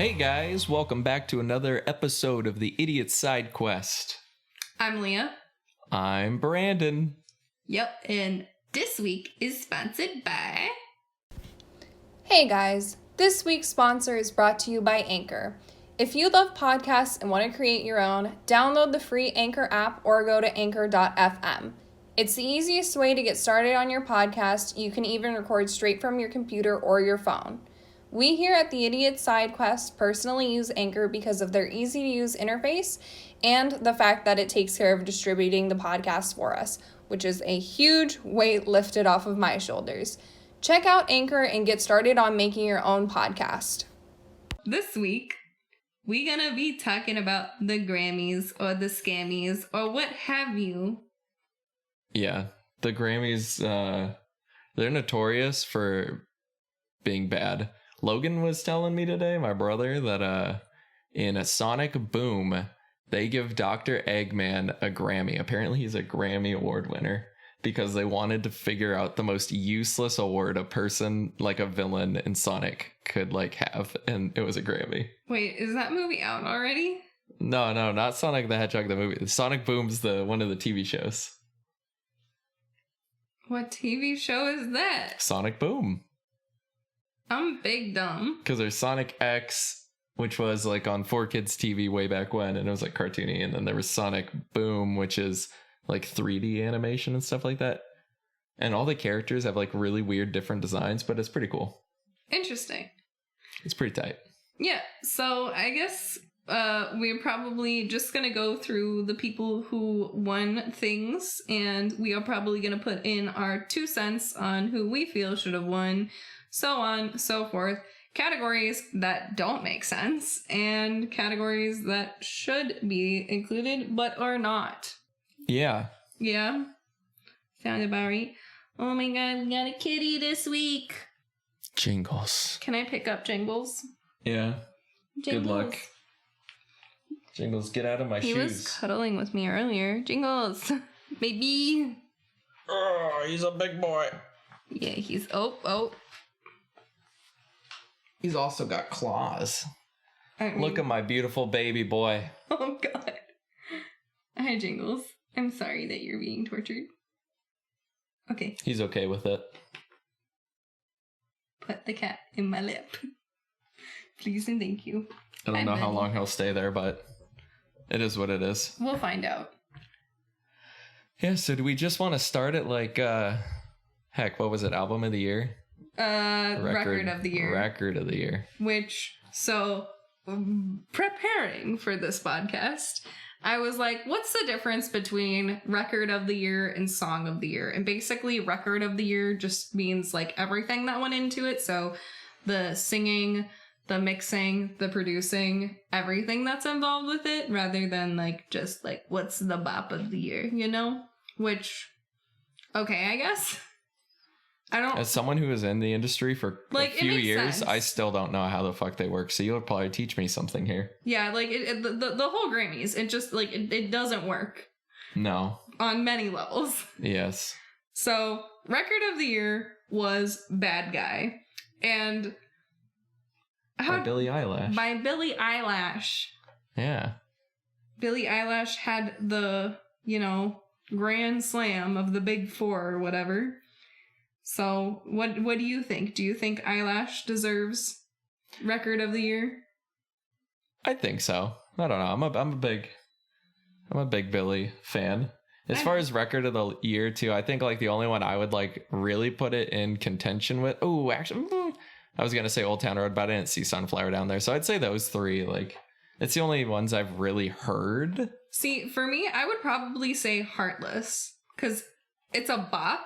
Hey guys, welcome back to another episode of the Idiot Side Quest. I'm Leah. I'm Brandon. Yep, and this week is sponsored by... Hey guys, this week's sponsor is brought to you by Anchor. If you love podcasts and want to create your own, download the free Anchor app or go to anchor.fm. It's the easiest way to get started on your podcast. You can even record straight from your computer or your phone. We here at the Idiot Side Quest personally use Anchor because of their easy-to-use interface and the fact that it takes care of distributing the podcast for us, which is a huge weight lifted off of my shoulders. Check out Anchor and get started on making your own podcast. This week, we're gonna be talking about the Grammys or the Scammies or what have you. Yeah, the Grammys, they're notorious for being bad. Logan was telling me today, my brother, that in a Sonic Boom, they give Dr. Eggman a Grammy. Apparently he's a Grammy Award winner because they wanted to figure out the most useless award a person, like a villain in Sonic, could have, and it was a Grammy. Wait, is that movie out already? No, not Sonic the Hedgehog, the movie. Sonic Boom's one of the TV shows. What TV show is that? Sonic Boom. I'm big dumb. Because there's Sonic X, which was on 4Kids TV way back when, and it was cartoony, and then there was Sonic Boom, which is 3D animation and stuff like that. And all the characters have really weird different designs, but it's pretty cool. Interesting. It's pretty tight. Yeah, so I guess we're probably just going to go through the people who won things, and we are probably going to put in our 2 cents on who we feel should have won, so on, so forth. Categories that don't make sense, and categories that should be included, but are not. Yeah. Yeah? Sound about right? Oh my god, we got a kitty this week. Jingles. Can I pick up Jingles? Yeah. Jingles. Good luck. Jingles, get out of my shoes. He was cuddling with me earlier. Jingles. Baby. Oh, he's a big boy. Yeah, he's... Oh. He's also got claws. I mean, Look at my beautiful baby boy. Oh, God. Hi, Jingles. I'm sorry that you're being tortured. Okay. He's okay with it. Put the cat in my lip. Please and thank you. I don't know how long he'll stay there, but it is what it is. We'll find out. Yeah, so do we just want to start at what was it? Album of the year? Record of the year. Record of the year. Which, so, preparing for this podcast, I was like, what's the difference between record of the year and song of the year? And basically, record of the year just means everything that went into it. So the singing, the mixing, the producing, everything that's involved with it, rather than just what's the bop of the year, Which, okay, I guess. I don't. As someone who was in the industry for a few years, sense. I still don't know how the fuck they work. So you'll probably teach me something here. Yeah, the whole Grammys, it just it doesn't work. No. On many levels. Yes. So, record of the year was Bad Guy. And by Billie Eilish. By Billie Eilish. Yeah. Billie Eilish had the, grand slam of the big 4 or whatever. So, what do you think? Do you think Eilish deserves record of the year? I think so. I don't know. I'm a big Billie fan. As far as record of the year too, I think the only one I would really put it in contention with. Oh, actually, I was gonna say Old Town Road, but I didn't see Sunflower down there, so I'd say those 3. It's the only ones I've really heard. See, for me, I would probably say Heartless, because it's a bop.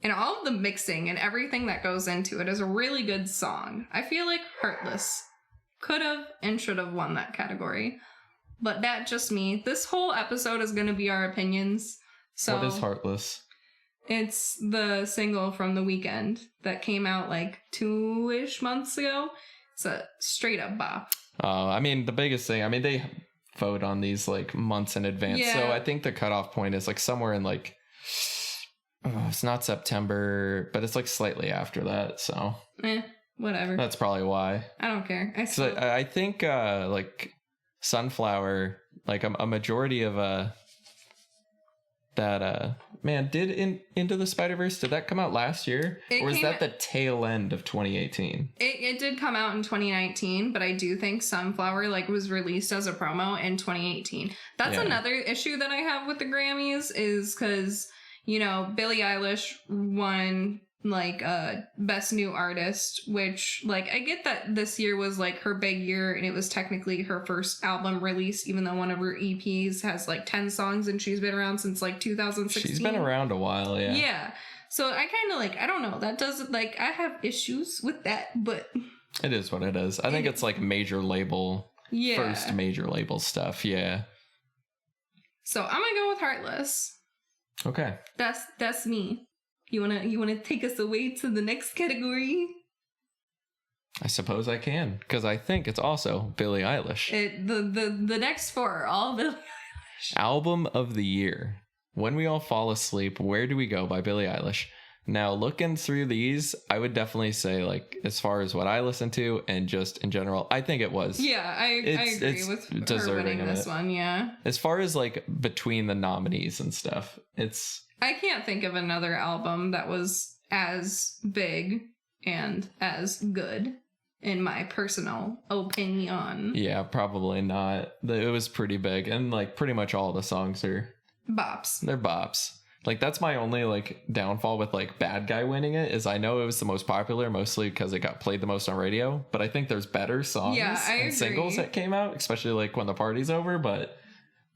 And all of the mixing and everything that goes into it is a really good song. I feel like Heartless could have and should have won that category. But that's just me. This whole episode is going to be our opinions. So what is Heartless? It's the single from The Weeknd that came out 2-ish months ago. It's a straight up bop. I mean, the biggest thing, they vote on these months in advance. Yeah. So I think the cutoff point is somewhere in it's not September, but it's slightly after that, so. whatever. That's probably why. I don't care. I think like Sunflower, like a majority of that man, did Into the Spider-Verse, did that come out last year? Or was that the tail end of 2018? It did come out in 2019, but I do think Sunflower like was released as a promo in 2018. That's another issue that I have with the Grammys, is because, you know, Billie Eilish won like best new artist, which like I get that this year was like her big year and it was technically her first album release, even though one of her EPs has like 10 songs and she's been around since like 2016. She's been around a while. Yeah, so I kind of like, I don't know, that doesn't, like, I have issues with that, but it is what it is. I think it's like major label, first major label stuff. So I'm gonna go with Heartless. Okay, that's me. You wanna take us away to the next category? I suppose I can, because I think it's also Billie Eilish. The next four are all Billie Eilish. Album of the year. When We All Fall Asleep, Where Do We Go by Billie Eilish. Now, looking through these, I would definitely say, like, as far as what I listen to and just in general, I think it was. Yeah, I agree with her winning this one, yeah. As far as, like, between the nominees and stuff, I can't think of another album that was as big and as good, in my personal opinion. Yeah, probably not. It was pretty big, and, like, pretty much all the songs are... bops. They're bops. Like, that's my only, like, downfall with, like, Bad Guy winning it, is I know it was the most popular, mostly because it got played the most on radio, but I think there's better songs and singles that came out, especially, like, When the Party's Over, but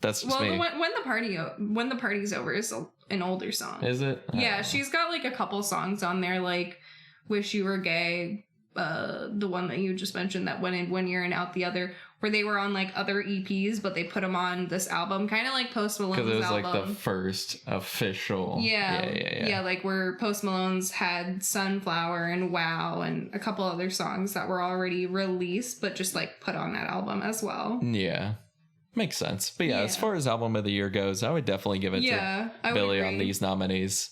that's just me. When the Party's Over is an older song. Is it? Yeah, she's got, like, a couple songs on there, like Wish You Were Gay, the one that you just mentioned that went in one year and out the other, where they were on like other EPs, but they put them on this album, kind of like Post Malone's album. Because it was like the first official. Yeah, like where Post Malone's had Sunflower and Wow and a couple other songs that were already released, but just like put on that album as well. Yeah, makes sense. But yeah, as far as album of the year goes, I would definitely give it to Billie on these nominees.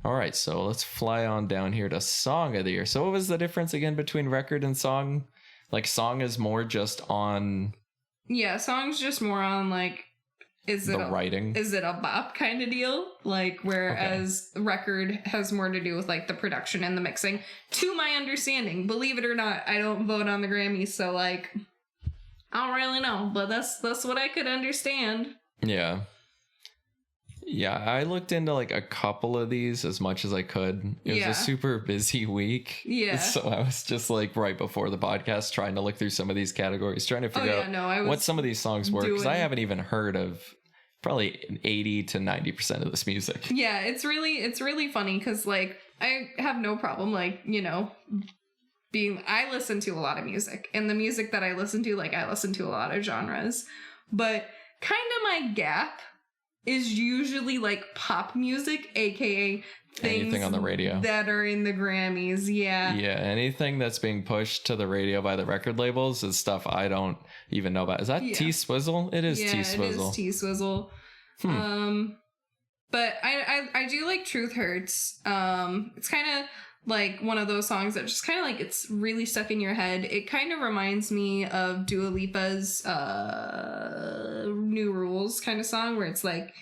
All right, so let's fly on down here to Song of the Year. So what was the difference again between record and song? Like, song is more just on... Yeah, song's just more on, like, writing? Is it a bop kind of deal? Like, whereas record has more to do with, like, the production and the mixing. To my understanding, believe it or not, I don't vote on the Grammys, so, like, I don't really know. But that's what I could understand. Yeah. Yeah, I looked into like a couple of these as much as I could. It was a super busy week. Yeah. So I was just like right before the podcast trying to look through some of these categories, trying to figure out what some of these songs were, because I haven't even heard of probably 80 to 90% of this music. Yeah, it's really funny because like I have no problem, like, you know, I listen to a lot of music, and the music that I listen to, like, I listen to a lot of genres, but kind of my gap is usually like pop music, aka things anything on the radio that are in the Grammys. Yeah, anything that's being pushed to the radio by the record labels is stuff I don't even know about. Is that T-Swizzle? It is T-Swizzle. It is T-Swizzle. But I do like Truth Hurts. It's kind of like one of those songs that just kind of like, it's really stuck in your head. It kind of reminds me of Dua Lipa's New Rules kind of song, where it's like,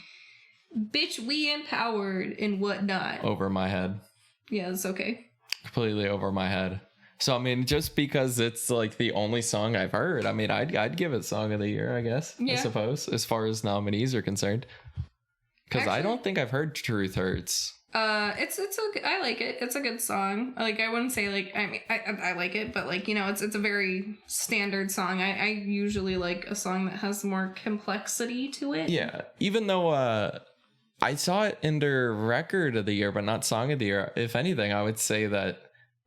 bitch, we empowered and whatnot. Over my head. Yeah, it's okay. Completely over my head. So, I mean, just because it's like the only song I've heard, I mean, I'd give it Song of the Year, I guess, I suppose, as far as nominees are concerned. Because I don't think I've heard Truth Hurts. It's okay. I like it. It's a good song. Like, I wouldn't say like, I mean, I like it, but like, you know, it's a very standard song. I usually like a song that has more complexity to it. Yeah. Even though I saw it under Record of the Year, but not Song of the Year. If anything, I would say that.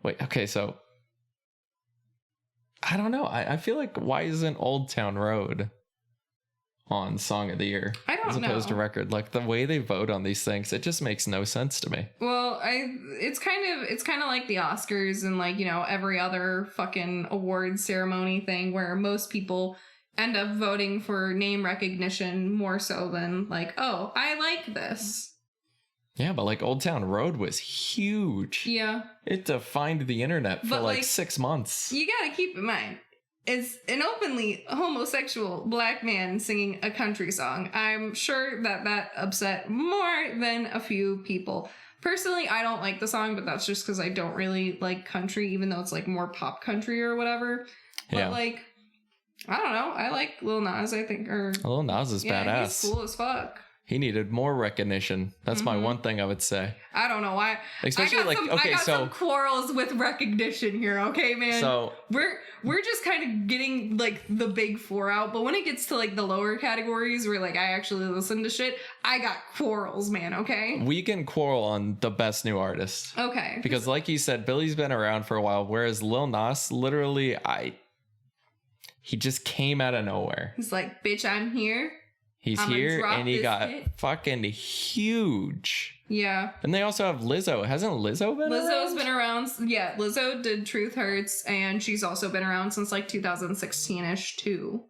Wait. Okay. So I don't know. I feel like, why isn't Old Town Road on Song of the Year as opposed to Record? Like, the way they vote on these things, it just makes no sense to me. Well, it's kind of like the Oscars and like, you know, every other fucking award ceremony thing, where most people end up voting for name recognition more so than like, oh, I like this. Yeah, but like Old Town Road was huge. Yeah. It defined the internet for But, like like, 6 months. You gotta keep in mind, it's an openly homosexual black man singing a country song. I'm sure that upset more than a few people. Personally, I don't like the song, but that's just because I don't really like country, even though it's like more pop country or whatever. But Yeah. like, I don't know. I like Lil Nas, I think. Or Lil Nas is badass. He's cool as fuck. He needed more recognition. That's my one thing I would say. I don't know why. Especially I got like, some, okay, I got so some quarrels with recognition here, okay, man. So we're just kind of getting like the big four out, but when it gets to like the lower categories where like I actually listen to shit, I got quarrels, man. Okay, we can quarrel on the best new artist. Okay, Because like you said, Billy's been around for a while, whereas Lil Nas, literally, he just came out of nowhere. he's like, bitch, I'm here. He's I'ma here drop and he this got hit. fucking huge. Yeah, And they also have Lizzo. Hasn't Lizzo been Lizzo's around? been around. Yeah, Lizzo did Truth Hurts, and she's also been around since like 2016ish too.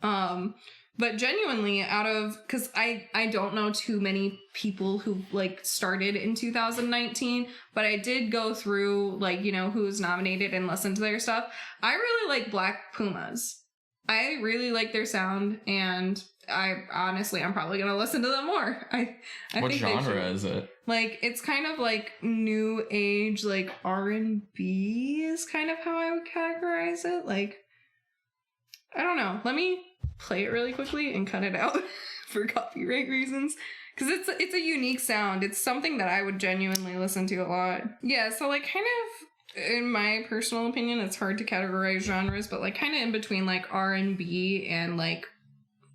But genuinely, because I don't know too many people who like started in 2019, but I did go through like, you know, who's nominated and listen to their stuff. I really like Black Pumas. I really like their sound, and I'm probably gonna listen to them more. I What think they genre should. is it? Like, it's kind of like new age, like R&B is kind of how I would categorize it. Like, I don't know. Let me play it really quickly and cut it out for copyright reasons. Because it's a unique sound. It's something that I would genuinely listen to a lot. Yeah, so like kind of, in my personal opinion, it's hard to categorize genres, but like kind of in between like R&B and like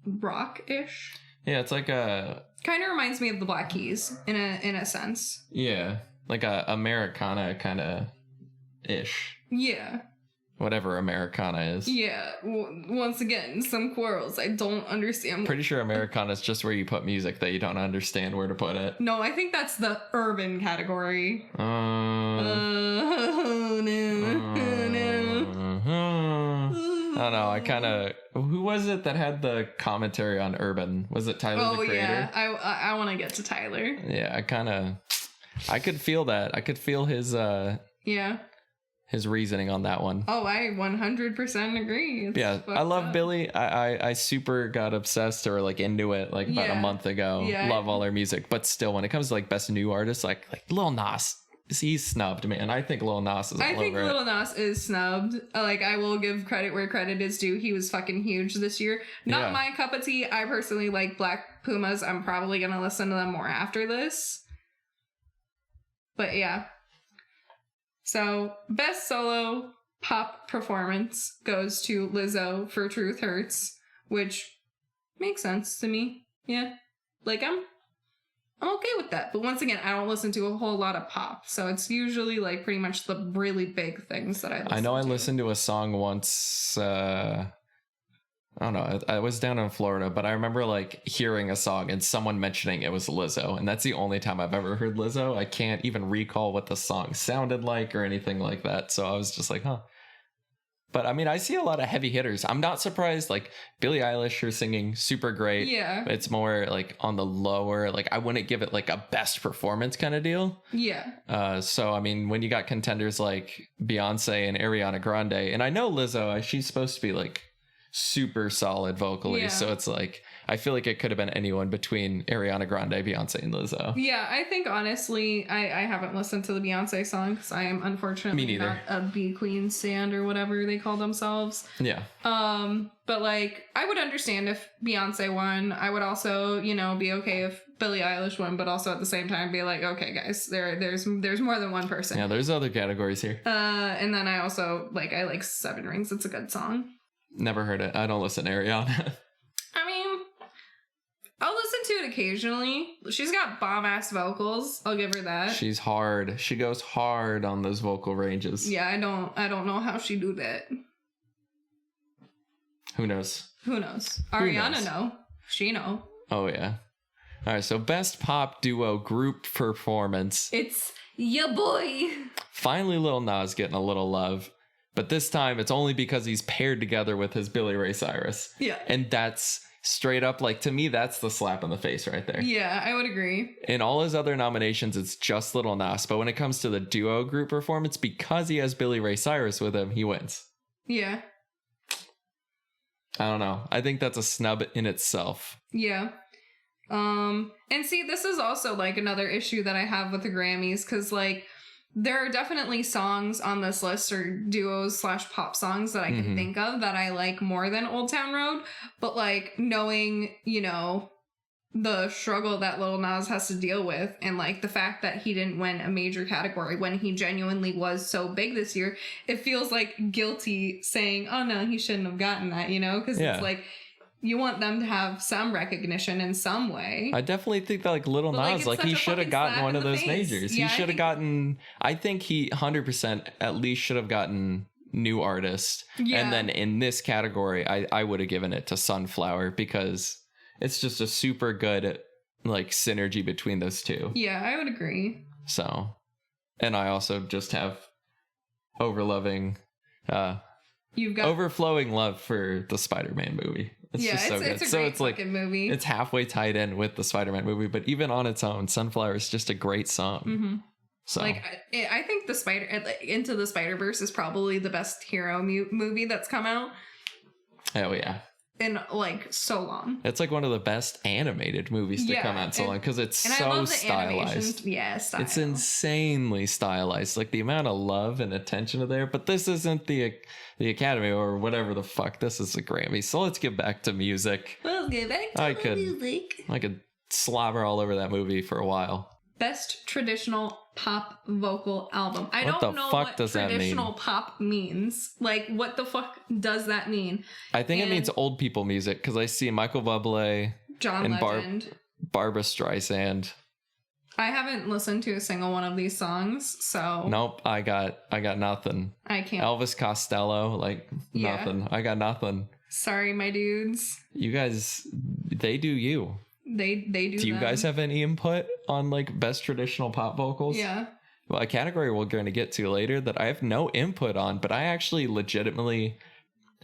rock-ish. Yeah, it's like a... Kind of reminds me of the Black Keys in a sense. Yeah, like a Americana kind of ish. Yeah. Whatever Americana is. Yeah. Once again, some quarrels. I don't understand. Pretty sure Americana is just where you put music that you don't understand where to put it. No, I think that's the urban category. No. I don't know. I kind of... Who was it that had the commentary on urban? Was it Tyler, the Creator? Yeah. I want to get to Tyler. Yeah, I could feel that. I could feel his Yeah. his reasoning on that one. Oh, I 100% agree. It's Yeah, I love up. Billy. I super got obsessed or like into it like about a month ago. Yeah. Love all their music, but still, when it comes to like best new artists, like Lil Nas, he's snubbed, man. I think Lil Nas is all I think over Lil it. Nas is snubbed. Like, I will give credit where credit is due. He was fucking huge this year. Not Yeah. my cup of tea. I personally like Black Pumas. I'm probably gonna listen to them more after this. But yeah. So, best solo pop performance goes to Lizzo for Truth Hurts, which makes sense to me. Yeah. Like, I'm okay with that. But once again, I don't listen to a whole lot of pop. So it's usually like pretty much the really big things that I listen to. I know I listened to a song once, I don't know, I was down in Florida, but I remember like hearing a song and someone mentioning it was Lizzo. And that's the only time I've ever heard Lizzo. I can't even recall what the song sounded like or anything like that. So I was just like, huh. But I mean, I see a lot of heavy hitters. I'm not surprised. Like Billie Eilish, her singing super great. Yeah. It's more like on the lower, like I wouldn't give it like a best performance kind of deal. Yeah. So I mean, when you got contenders like Beyonce and Ariana Grande, and I know Lizzo, she's supposed to be like super solid vocally. Yeah. So it's like, I feel like it could have been anyone between Ariana Grande, Beyonce, and Lizzo. Yeah, I think honestly, I haven't listened to the Beyonce song because I am unfortunately Me neither. not a B Queen stand or whatever they call themselves. Yeah. But like, I would understand if Beyonce won. I would also, you know, be okay if Billie Eilish won, but also at the same time be like, okay, guys, there's more than one person. Yeah, there's other categories here. And then I also I like Seven Rings. It's a good song. Never heard it. I don't listen to Ariana. I mean, I'll listen to it occasionally. She's got bomb ass vocals. I'll give her that. She's hard. She goes hard on those vocal ranges. Yeah, I don't know how she do that. Who knows? Who knows? Who Ariana knows? know. She know. Oh, yeah. All right, so best pop duo group performance. It's ya boy. Finally, Lil Nas getting a little love. But this time, it's only because he's paired together with his Billy Ray Cyrus. Yeah. And that's straight up, like, to me, that's the slap in the face right there. Yeah, I would agree. In all his other nominations, it's just Lil Nas. But when it comes to the duo group performance, because he has Billy Ray Cyrus with him, he wins. Yeah. I don't know. I think that's a snub in itself. Yeah. And see, this is also like another issue that I have with the Grammys, because like there are definitely songs on this list or duos / pop songs that I can think of that I like more than Old Town Road, but like knowing, you know, the struggle that Lil Nas has to deal with, and like the fact that he didn't win a major category when he genuinely was so big this year, it feels like guilty saying, oh no, he shouldn't have gotten that, you know, because it's like you want them to have some recognition in some way. I definitely think that like Lil Nas, like he should have gotten one of those majors. Yeah, he should have gotten, I think he 100% at least should have gotten new artist. Yeah. And then in this category, I would have given it to Sunflower, because it's just a super good like synergy between those two. Yeah, I would agree. So, and I also just have overflowing love for the Spider-Man movie. It's just so good. It's a great fucking movie. It's halfway tied in with the Spider-Man movie, but even on its own, Sunflower is just a great song. Mm-hmm. So, like, I think Into the Spider-Verse is probably the best hero movie that's come out. Oh yeah. In like so long. It's like one of the best animated movies to come out so long, because it's so stylized. Yeah, style. It's insanely stylized. Like the amount of love and attention to there. But this isn't the Academy or whatever the fuck. This is the Grammy. So let's get back to music. Let's get back to music. I could slobber all over that movie for a while. Best traditional pop vocal album. I don't know what traditional pop means. Like, what the fuck does that mean? I think it means old people music, because I see Michael Bublé, John Legend, Barbra Streisand. I haven't listened to a single one of these songs, so nope. I got nothing. I can't. Elvis Costello, like nothing. I got nothing. Sorry, my dudes. You guys, they do you. They do. Do you guys have any input on like best traditional pop vocals? Yeah. Well, a category we're going to get to later that I have no input on, but I actually legitimately,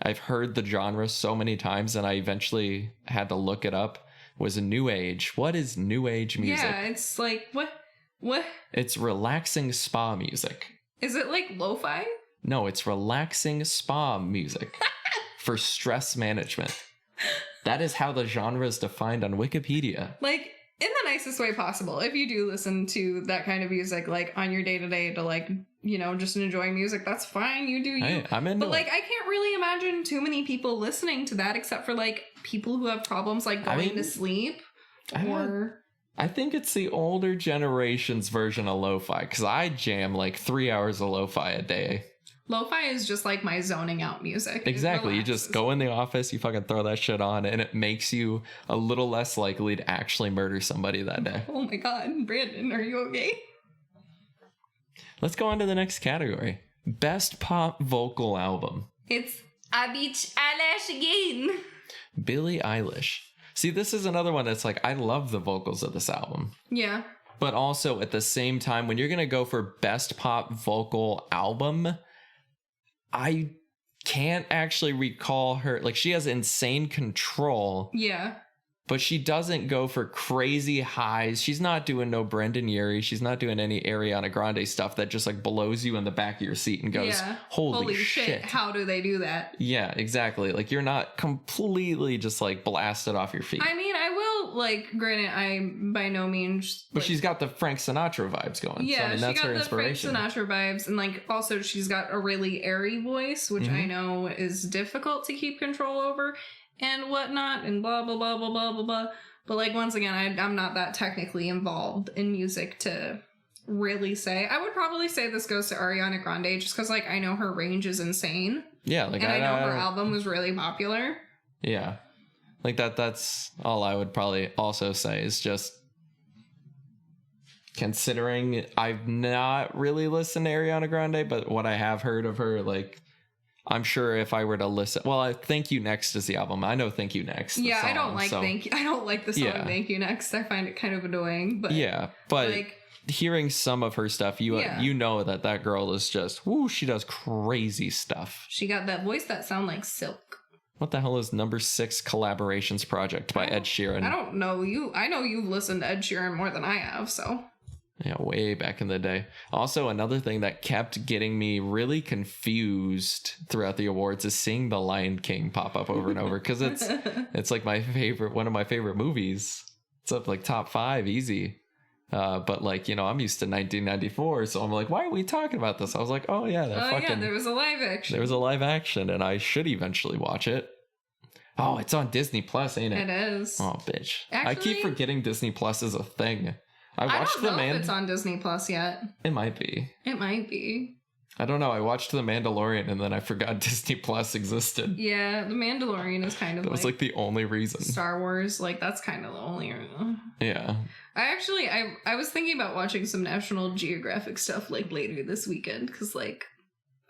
I've heard the genre so many times, and I eventually had to look it up, was New Age. What is New Age music? Yeah, it's like, what? It's relaxing spa music. Is it like lo-fi? No, it's relaxing spa music for stress management. That is how the genre is defined on Wikipedia. Like, in the nicest way possible. If you do listen to that kind of music, like, on your day-to-day to, like, you know, just enjoy music, that's fine. You do you. Hey, I'm into But, like, I can't really imagine too many people listening to that, except for, like, people who have problems, like, going to sleep. I think it's the older generation's version of lo-fi, because I jam, like, 3 hours of lo-fi a day. Lo-fi is just like my zoning out music. Exactly. You just go in the office, you fucking throw that shit on, and it makes you a little less likely to actually murder somebody that day. Oh my god, Brandon, are you okay? Let's go on to the next category. Best pop vocal album. It's A Beach Eilish again. Billie Eilish. See, this is another one that's like, I love the vocals of this album. Yeah. But also at the same time, when you're going to go for best pop vocal album, I can't actually recall her. Like, she has insane control. Yeah. But she doesn't go for crazy highs. She's not doing no Brendan Urie. She's not doing any Ariana Grande stuff that just like blows you in the back of your seat and goes, holy shit. How do they do that? Yeah, exactly. Like, you're not completely just like blasted off your feet. I mean, I will, like, granted, I by no means. But like, she's got the Frank Sinatra vibes going. Yeah, so, I mean, that's she got her the inspiration. Frank Sinatra vibes. And, like, also she's got a really airy voice, which I know is difficult to keep control over. And whatnot, and blah, blah, blah, blah, blah, blah, blah. But, like, once again, I'm not that technically involved in music to really say. I would probably say this goes to Ariana Grande, just because, like, I know her range is insane. Yeah, like, and I know her album was really popular. Yeah. Like, that's all I would probably also say is just, considering I've not really listened to Ariana Grande, but what I have heard of her, like, I'm sure if I were to listen, well, Thank You Next is the album. I know Thank You Next. Yeah, song, I don't like Thank You. I don't like the song Thank You Next. I find it kind of annoying. But yeah, but like, hearing some of her stuff, you know that girl is just, woo, she does crazy stuff. She got that voice that sound like silk. What the hell is number 6 collaborations project by Ed Sheeran? I don't know you. I know you've listened to Ed Sheeran more than I have, so. Yeah, way back in the day. Also, another thing that kept getting me really confused throughout the awards is seeing The Lion King pop up over and over, because it's like one of my favorite movies. It's up like top 5 easy. But like, you know, I'm used to 1994, so I'm like, why are we talking about this? I was like, oh yeah, there was a live action. There was a live action, and I should eventually watch it. Oh, it's on Disney Plus, ain't it? It is. Oh, bitch. Actually, I keep forgetting Disney Plus is a thing. I don't know if it's on Disney Plus yet. It might be. It might be. I don't know. I watched The Mandalorian and then I forgot Disney Plus existed. Yeah, The Mandalorian is kind of that was like the only reason. Star Wars, like that's kind of the only reason. Yeah. I was thinking about watching some National Geographic stuff like later this weekend because like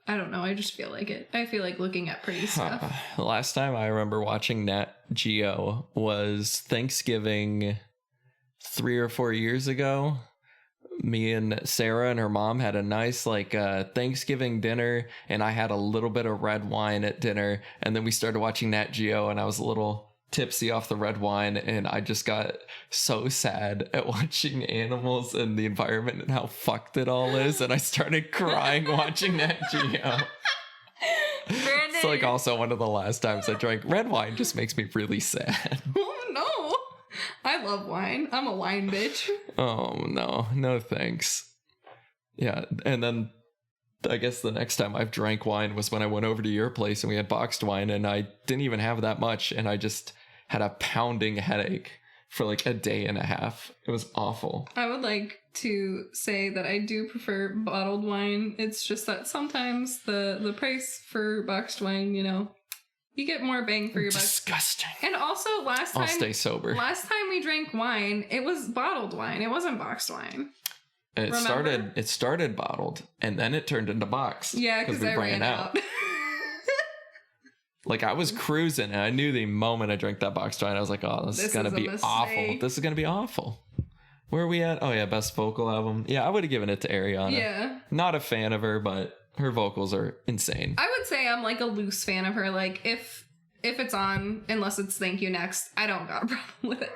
I don't know, I just feel like it. I feel like looking at pretty stuff. The last time I remember watching Nat Geo was Thanksgiving 3 or 4 years ago. Me and Sarah and her mom had a nice like Thanksgiving dinner, and I had a little bit of red wine at dinner, and then we started watching Nat Geo, and I was a little tipsy off the red wine, and I just got so sad at watching animals and the environment and how fucked it all is, and I started crying watching Nat Geo. Brandon. It's like also one of the last times I drank red wine. Just makes me really sad. Oh no, I love wine. I'm a wine bitch. Oh no thanks. Yeah, and then I guess the next time I've drank wine was when I went over to your place and we had boxed wine, and I didn't even have that much, and I just had a pounding headache for like a day and a half. It was awful. I would like to say that I do prefer bottled wine. It's just that sometimes the price for boxed wine, you know, you get more bang for your buck. Disgusting. And also I'll stay sober. Last time we drank wine, it was bottled wine. It wasn't boxed wine. It started bottled and then it turned into boxed. Yeah, because I ran out. Like I was cruising and I knew the moment I drank that boxed wine, I was like, oh, this is gonna be awful. This is gonna be awful. Where are we at? Oh yeah, best vocal album. Yeah, I would have given it to Ariana. Yeah. Not a fan of her, but her vocals are insane. I would say I'm like a loose fan of her. Like if it's on, unless it's Thank You Next, I don't got a problem with it.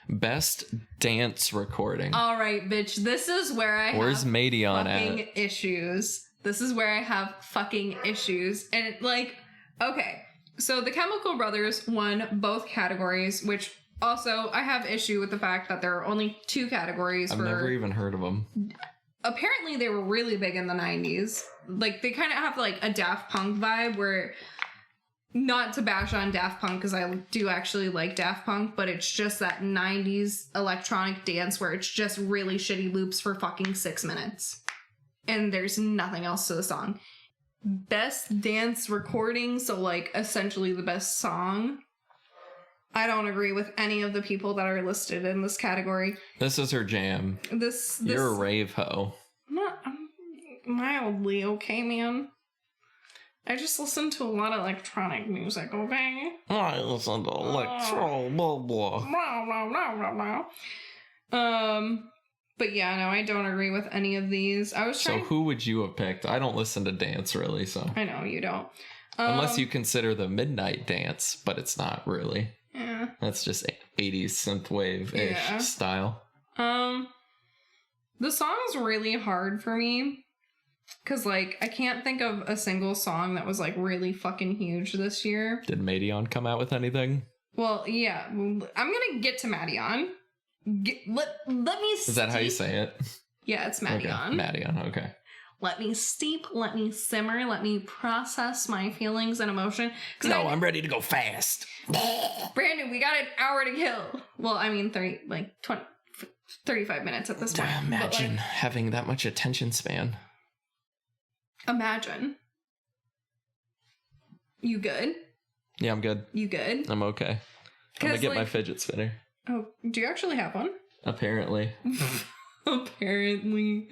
Best dance recording. All right, bitch. This is where I Where's have Madion fucking at? issues. This is where I have fucking issues. And like, okay. So the Chemical Brothers won both categories, which also I have issue with the fact that there are only 2 categories. I've never even heard of them. Apparently they were really big in the 90s. Like they kind of have like a Daft Punk vibe where, not to bash on Daft Punk because I do actually like Daft Punk, but it's just that 90s electronic dance where it's just really shitty loops for fucking 6 minutes. And there's nothing else to the song. Best dance recording, so like essentially the best song. I don't agree with any of the people that are listed in this category. This is her jam. You're a rave hoe. I'm mildly okay, man. I just listen to a lot of electronic music, okay? I listen to electro, blah, blah. But yeah, no, I don't agree with any of these. So who would you have picked? I don't listen to dance, really, so. I know, you don't. Unless you consider the Midnight Dance, but it's not really. Yeah. That's just 80s synthwave-ish style. The song's really hard for me. Because, like, I can't think of a single song that was, like, really fucking huge this year. Did Madion come out with anything? Well, yeah. I'm gonna get to Madion. Let me steep. Is that how you say it? Yeah, it's Madion. Okay. Madion, okay. Let me steep, let me simmer, let me process my feelings and emotion. I'm ready to go fast. Brandon, we got an hour to kill. Well, I mean, 35 minutes at this point. Imagine having that much attention span. Imagine. You good? Yeah, I'm good. You good? I'm okay. I'm gonna get my fidget spinner. Oh, do you actually have one? Apparently. Apparently.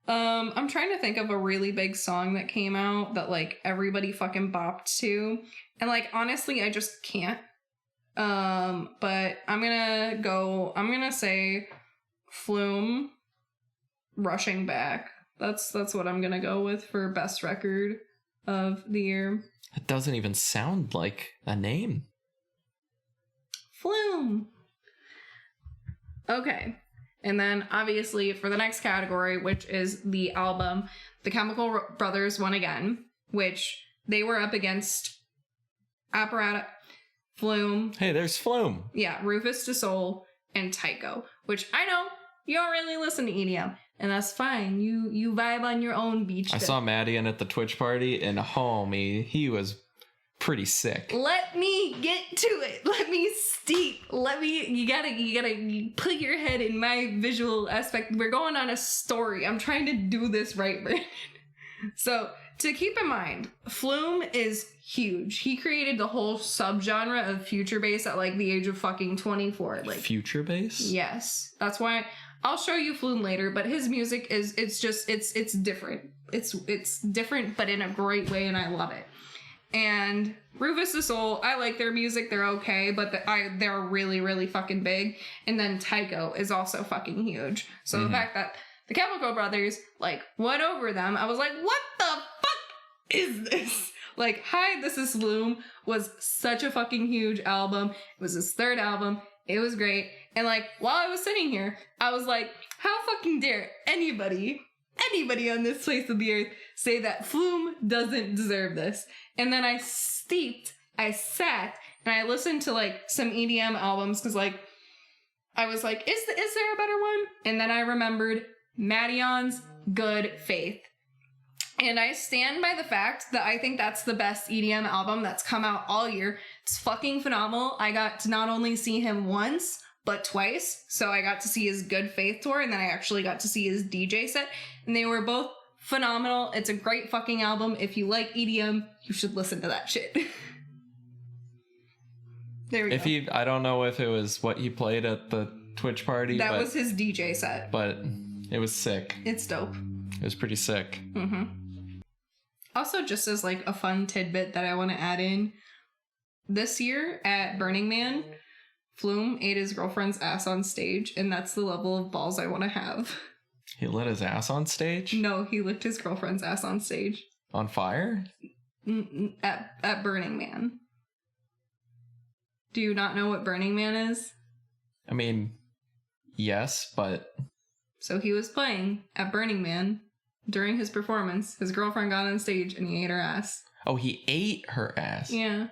I'm trying to think of a really big song that came out that like everybody fucking bopped to. And like honestly, I just can't. But I'm gonna say Flume, Rushing Back. That's what I'm gonna go with for best record. of the year. It doesn't even sound like a name. Flume. Okay. And then obviously for the next category, which is the album, the Chemical Brothers won again, which they were up against Apparatus, Flume. Hey, there's Flume. Yeah, Rufus Du Sol and Tycho, which I know you don't really listen to EDM, and that's fine. You vibe on your own beach. I saw Maddie in at the Twitch party, and homie, he was pretty sick. Let me get to it. Let me steep. You gotta put your head in my visual aspect. We're going on a story. I'm trying to do this right, Brandon. So, to keep in mind, Flume is huge. He created the whole subgenre of future bass at like the age of fucking 24. Like future bass? Yes. That's why I'll show you Flume later, but his music is it's different. It's different but in a great way, and I love it. And Rufus Du Sol, I like their music, they're okay, but they're really, really fucking big. And then Tycho is also fucking huge. So the fact that the Chemical Brothers, like, went over them, I was like, what the fuck is this? Like, Hi, This Is Flume was such a fucking huge album. It was his third album. It was great. And, like, while I was sitting here, I was like, how fucking dare anybody on this face of the earth say that Flume doesn't deserve this? And then I sat, and I listened to, like, some EDM albums, because, like, I was like, is there a better one? And then I remembered Madion's Good Faith. And I stand by the fact that I think that's the best EDM album that's come out all year. It's fucking phenomenal. I got to not only see him once, but twice. So I got to see his Good Faith tour, and then I actually got to see his DJ set. And they were both phenomenal. It's a great fucking album. If you like EDM, you should listen to that shit. There we go. I don't know if it was what he played at the Twitch party. That was his DJ set. But it was sick. It's dope. It was pretty sick. Mm-hmm. Also, just as like a fun tidbit that I want to add in, this year at Burning Man, Flume ate his girlfriend's ass on stage, and that's the level of balls I want to have. He lit his ass on stage? No, he licked his girlfriend's ass on stage. On fire? At Burning Man. Do you not know what Burning Man is? I mean, yes, but... So he was playing at Burning Man. During his performance, his girlfriend got on stage and he ate her ass. Oh, he ate her ass? Yeah.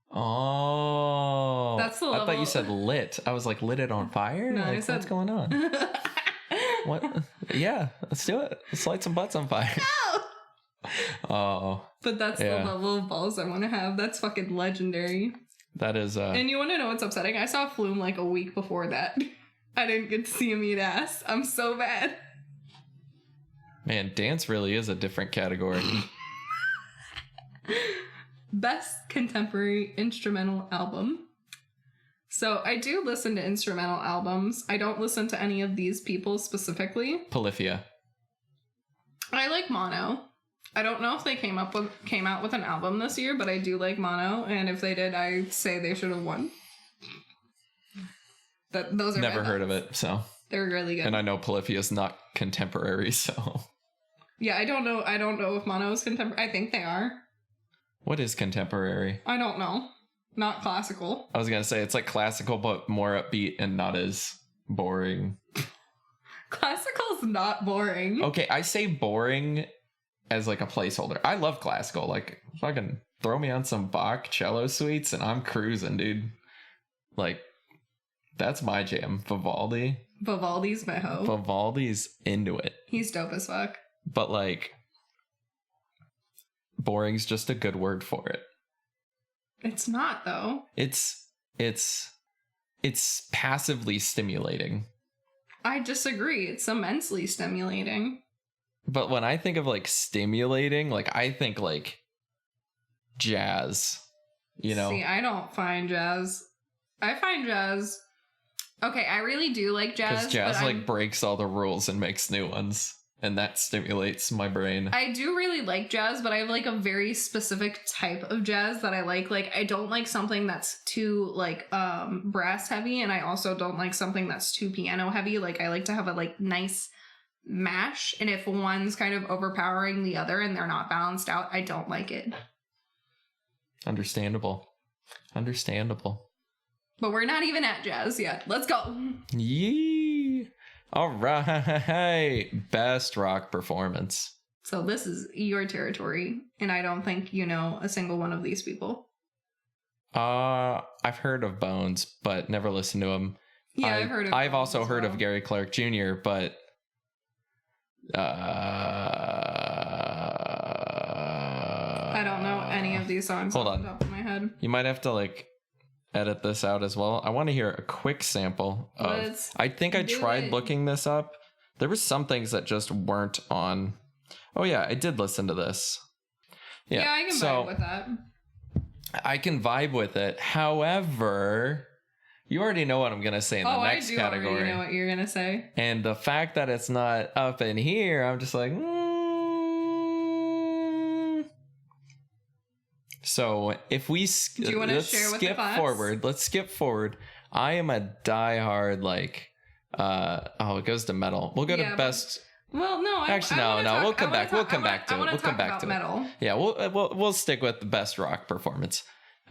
Oh. That's the level. I thought you said lit. I was like, lit it on fire? No, like, I said... what's going on? What? Yeah, let's do it. Let's light some butts on fire. No! Oh. But that's the level of balls I want to have. That's fucking legendary. That is, And you want to know what's upsetting? I saw Flume like a week before that. I didn't get to see him eat ass. I'm so bad. Man, dance really is a different category. Best Contemporary Instrumental Album. So I do listen to instrumental albums. I don't listen to any of these people specifically. Polyphia. I like Mono. I don't know if they came out with an album this year, but I do like Mono, and if they did, I say they should have won. Those are never heard of it, so they're really good. And I know Polyphia is not contemporary, so yeah, I don't know if Mono is contemporary. I think they are. What is contemporary? I don't know. Not classical. I was gonna say it's like classical, but more upbeat and not as boring. Classical's not boring. Okay, I say boring as like a placeholder. I love classical. Like, fucking throw me on some Bach cello suites and I'm cruising, dude. Like, that's my jam. Vivaldi's my hoe. Vivaldi's into it. He's dope as fuck. But like, boring's just a good word for it. It's not though. It's passively stimulating. I disagree. It's immensely stimulating. But when I think of like stimulating, like I think like jazz, you know? See, I don't find jazz. I find jazz. Okay, I really do like jazz. Because jazz like breaks all the rules and makes new ones. And that stimulates my brain. I do really like jazz, but I have like a very specific type of jazz that I like. Like, I don't like something that's too like brass heavy, and I also don't like something that's too piano heavy. Like, I like to have a like nice mash, and if one's kind of overpowering the other and they're not balanced out, I don't like it. Understandable. But we're not even at jazz yet. Let's go. Yee. All right. Best rock performance. So this is your territory, and I don't think you know a single one of these people. I've heard of Bones, but never listened to him. Yeah, I've heard of I've Bones also as heard well. of Gary Clark Jr., but I don't know any of these songs hold off on. the top of my head. You might have to like edit this out as well. I want to hear a quick sample of. Let's I think I do tried it. looking this up. There was some things that just weren't on. Oh yeah, I did listen to this. Yeah, I can vibe with that. I can vibe with it. However, you already know what I'm gonna say in the next I do category. already know what you're gonna say. And the fact that it's not up in here, I'm just like, So if we Do you wanna share with the class? Let's skip forward. I am a diehard like, it goes to metal. We'll go to Yeah, best. Well, no. Actually, no. We'll come back. We'll come back to it. We'll come back to metal. it. Yeah, we'll stick with the best rock performance.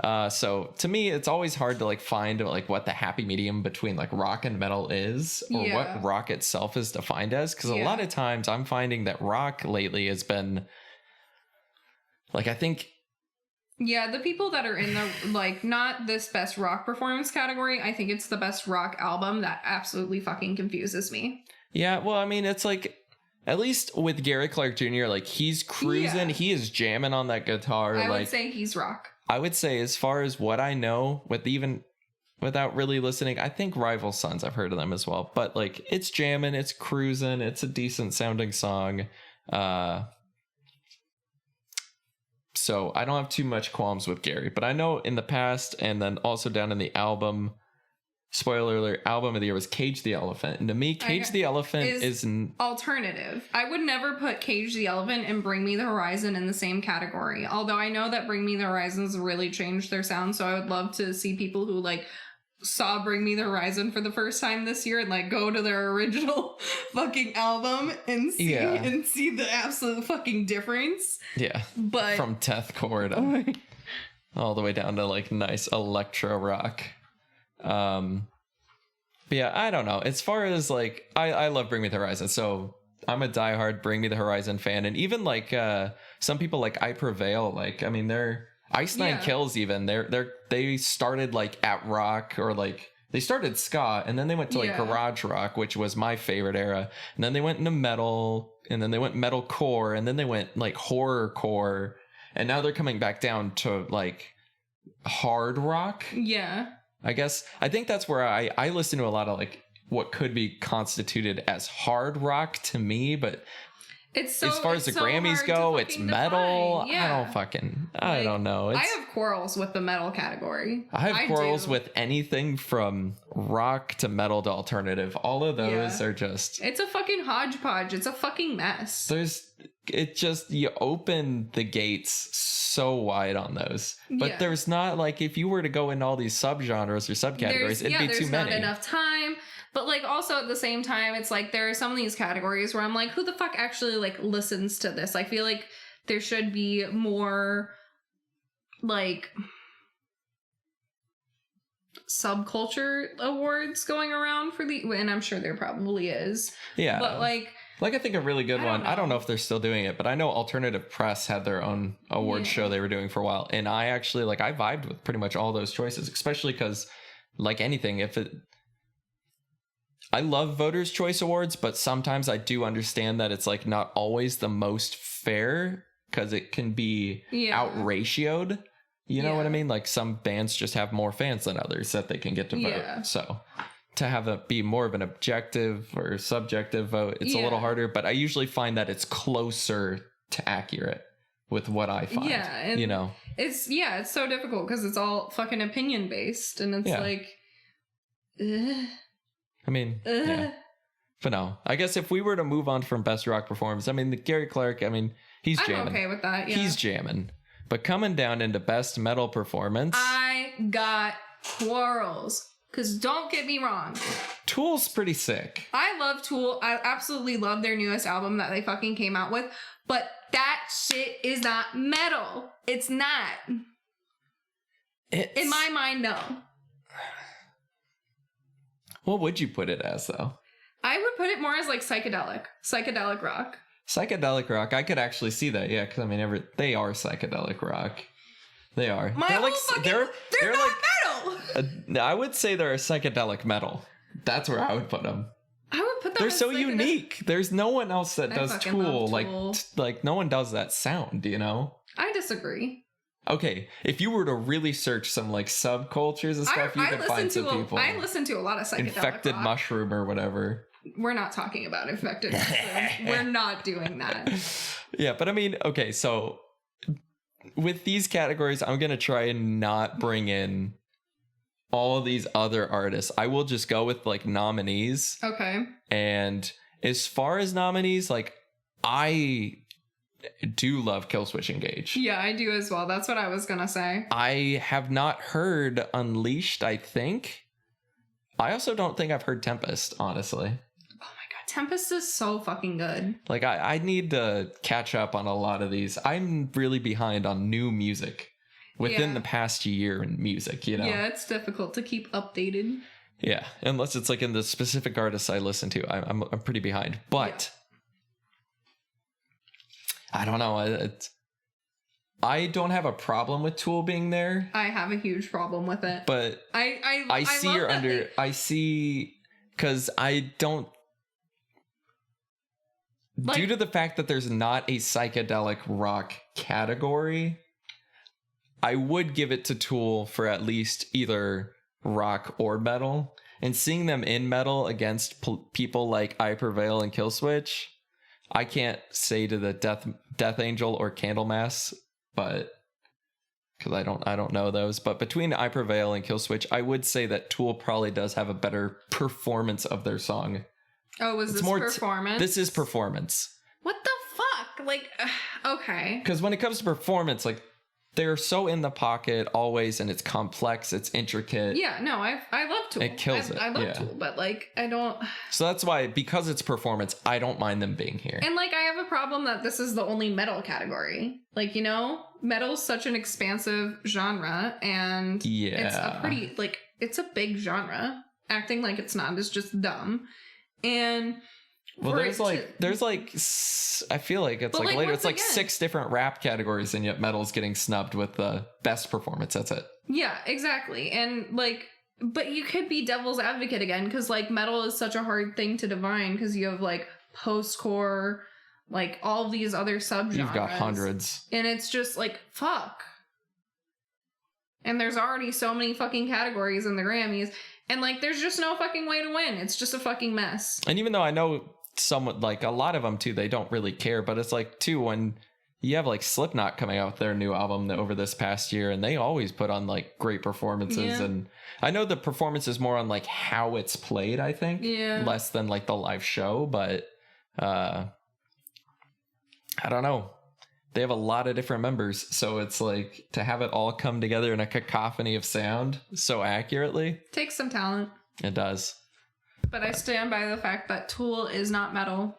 So to me, it's always hard to like find like what the happy medium between like rock and metal is, or what rock itself is defined as. Because a lot of times I'm finding that rock lately has been like, I think. Yeah, the people that are in the like not this best rock performance category, I think it's the best rock album that absolutely fucking confuses me. Yeah, well, I mean, it's like. At least with Gary Clark Jr., like he's cruising, he is jamming on that guitar. I like, would say he's rock. I would say, as far as what I know, without really listening, I think Rival Sons, I've heard of them as well. But like, it's jamming, it's cruising, it's a decent sounding song. So I don't have too much qualms with Gary, but I know in the past, and then also down in the album. Spoiler alert, album of the year was Cage the Elephant. And to me, Cage the Elephant is alternative. I would never put Cage the Elephant and Bring Me the Horizon in the same category. Although I know that Bring Me the Horizon's really changed their sound, so I would love to see people who like saw Bring Me the Horizon for the first time this year and like go to their original fucking album and see the absolute fucking difference. Yeah. But from deathcore to all the way down to like nice electro rock. But yeah, I don't know. As far as like, I love Bring Me the Horizon, so I'm a diehard Bring Me the Horizon fan, and even like some people like I Prevail, like I mean they're Ice Nine Kills, even they started like at rock, or like they started ska, and then they went to like garage rock, which was my favorite era, and then they went into metal, and then they went metalcore, and then they went like horrorcore, and now they're coming back down to like hard rock. Yeah. I think that's where I listen to a lot of like what could be constituted as hard rock to me, but it's so, as far as the Grammys go, it's metal. I don't know. I have quarrels with the metal category. I have quarrels with anything from rock to metal to alternative. All of those are just. It's a fucking hodgepodge. It's a fucking mess. You open the gates so wide on those, but there's not like, if you were to go into all these subgenres or subcategories, it'd be too many. There's not enough time. But like also at the same time, it's like there are some of these categories where I'm like, who the fuck actually like listens to this? I feel like there should be more like subculture awards going around for and I'm sure there probably is. Yeah. But like I think a really good one. I don't know if they're still doing it, but I know Alternative Press had their own award show they were doing for a while. And I actually I vibed with pretty much all those choices, especially because like anything, I love Voters' Choice Awards, but sometimes I do understand that it's like not always the most fair because it can be out-ratioed. You know what I mean? Like some bands just have more fans than others that they can get to vote. So to have it be more of an objective or subjective vote, it's a little harder, but I usually find that it's closer to accurate with what I find. Yeah. And it's so difficult because it's all fucking opinion based, and it's like, I mean, but no, I guess if we were to move on from best rock performance, I mean, Gary Clark, I mean, he's jamming. I'm okay with that. Yeah. He's jamming. But coming down into best metal performance, I got quarrels Because don't get me wrong. Tool's pretty sick. I love Tool. I absolutely love their newest album that they fucking came out with. But that shit is not metal. It's not. In my mind, no. What would you put it as, though? I would put it more as like psychedelic rock. Psychedelic rock. I could actually see that. Yeah, because I mean, they are psychedelic rock. They are. They're not metal. I would say they're a psychedelic metal. That's where I would put them. I would put them. They're so unique. There's no one else that does Tool. Like no one does that sound. You know. I disagree. Okay, if you were to really search some like subcultures and stuff, you could find some people. I listen to a lot of psychedelic infected rock. Mushroom or whatever. We're not talking about infected mushroom. We're not doing that. Yeah, but I mean, okay, so with these categories, I'm gonna try and not bring in all of these other artists. I will just go with like nominees. Okay. And as far as nominees, like I do love Killswitch Engage. Yeah, I do as well. That's what I was gonna say. I have not heard Unleashed, I think. I also don't think I've heard Tempest, honestly. Oh my god, Tempest is so fucking good. Like, I need to catch up on a lot of these. I'm really behind on new music within the past year in music, you know? Yeah, it's difficult to keep updated. Yeah, unless it's like in the specific artists I listen to. I'm pretty behind. But... I don't know. I don't have a problem with Tool being there. I have a huge problem with it. But I see you're under. I see because I don't. Like, due to the fact that there's not a psychedelic rock category, I would give it to Tool for at least either rock or metal. And seeing them in metal against people like I Prevail and Killswitch. I can't say to the Death Angel or Candlemass, but because I don't know those. But between I Prevail and Killswitch, I would say that Tool probably does have a better performance of their song. Oh, was this performance? This is performance. What the fuck? Like, okay. Because when it comes to performance, like they're so in the pocket always, and it's complex, it's intricate. Yeah, no, I love Tool. It kills it. I love Tool, but like I don't. So that's why, because it's performance, I don't mind them being here. And like I have a problem that this is the only metal category. Like, you know, metal's such an expansive genre, and it's a pretty it's a big genre. Acting like it's not is just dumb. And well, there's I feel like it's like later. It's like 6 different rap categories, and yet metal's getting snubbed with the best performance. That's it. Yeah, exactly. And like, but you could be devil's advocate again, because like metal is such a hard thing to divine, because you have like post-core, like all these other subgenres. You've got hundreds, and it's just like fuck. And there's already so many fucking categories in the Grammys, and like there's just no fucking way to win. It's just a fucking mess. And even though I know somewhat, like a lot of them too, they don't really care, but it's like too, when you have like Slipknot coming out with their new album over this past year, and they always put on like great performances. And I know the performance is more on like how it's played, I think, less than like the live show, but I don't know, they have a lot of different members, so it's like to have it all come together in a cacophony of sound so accurately takes some talent. It does. But I stand by the fact that Tool is not metal.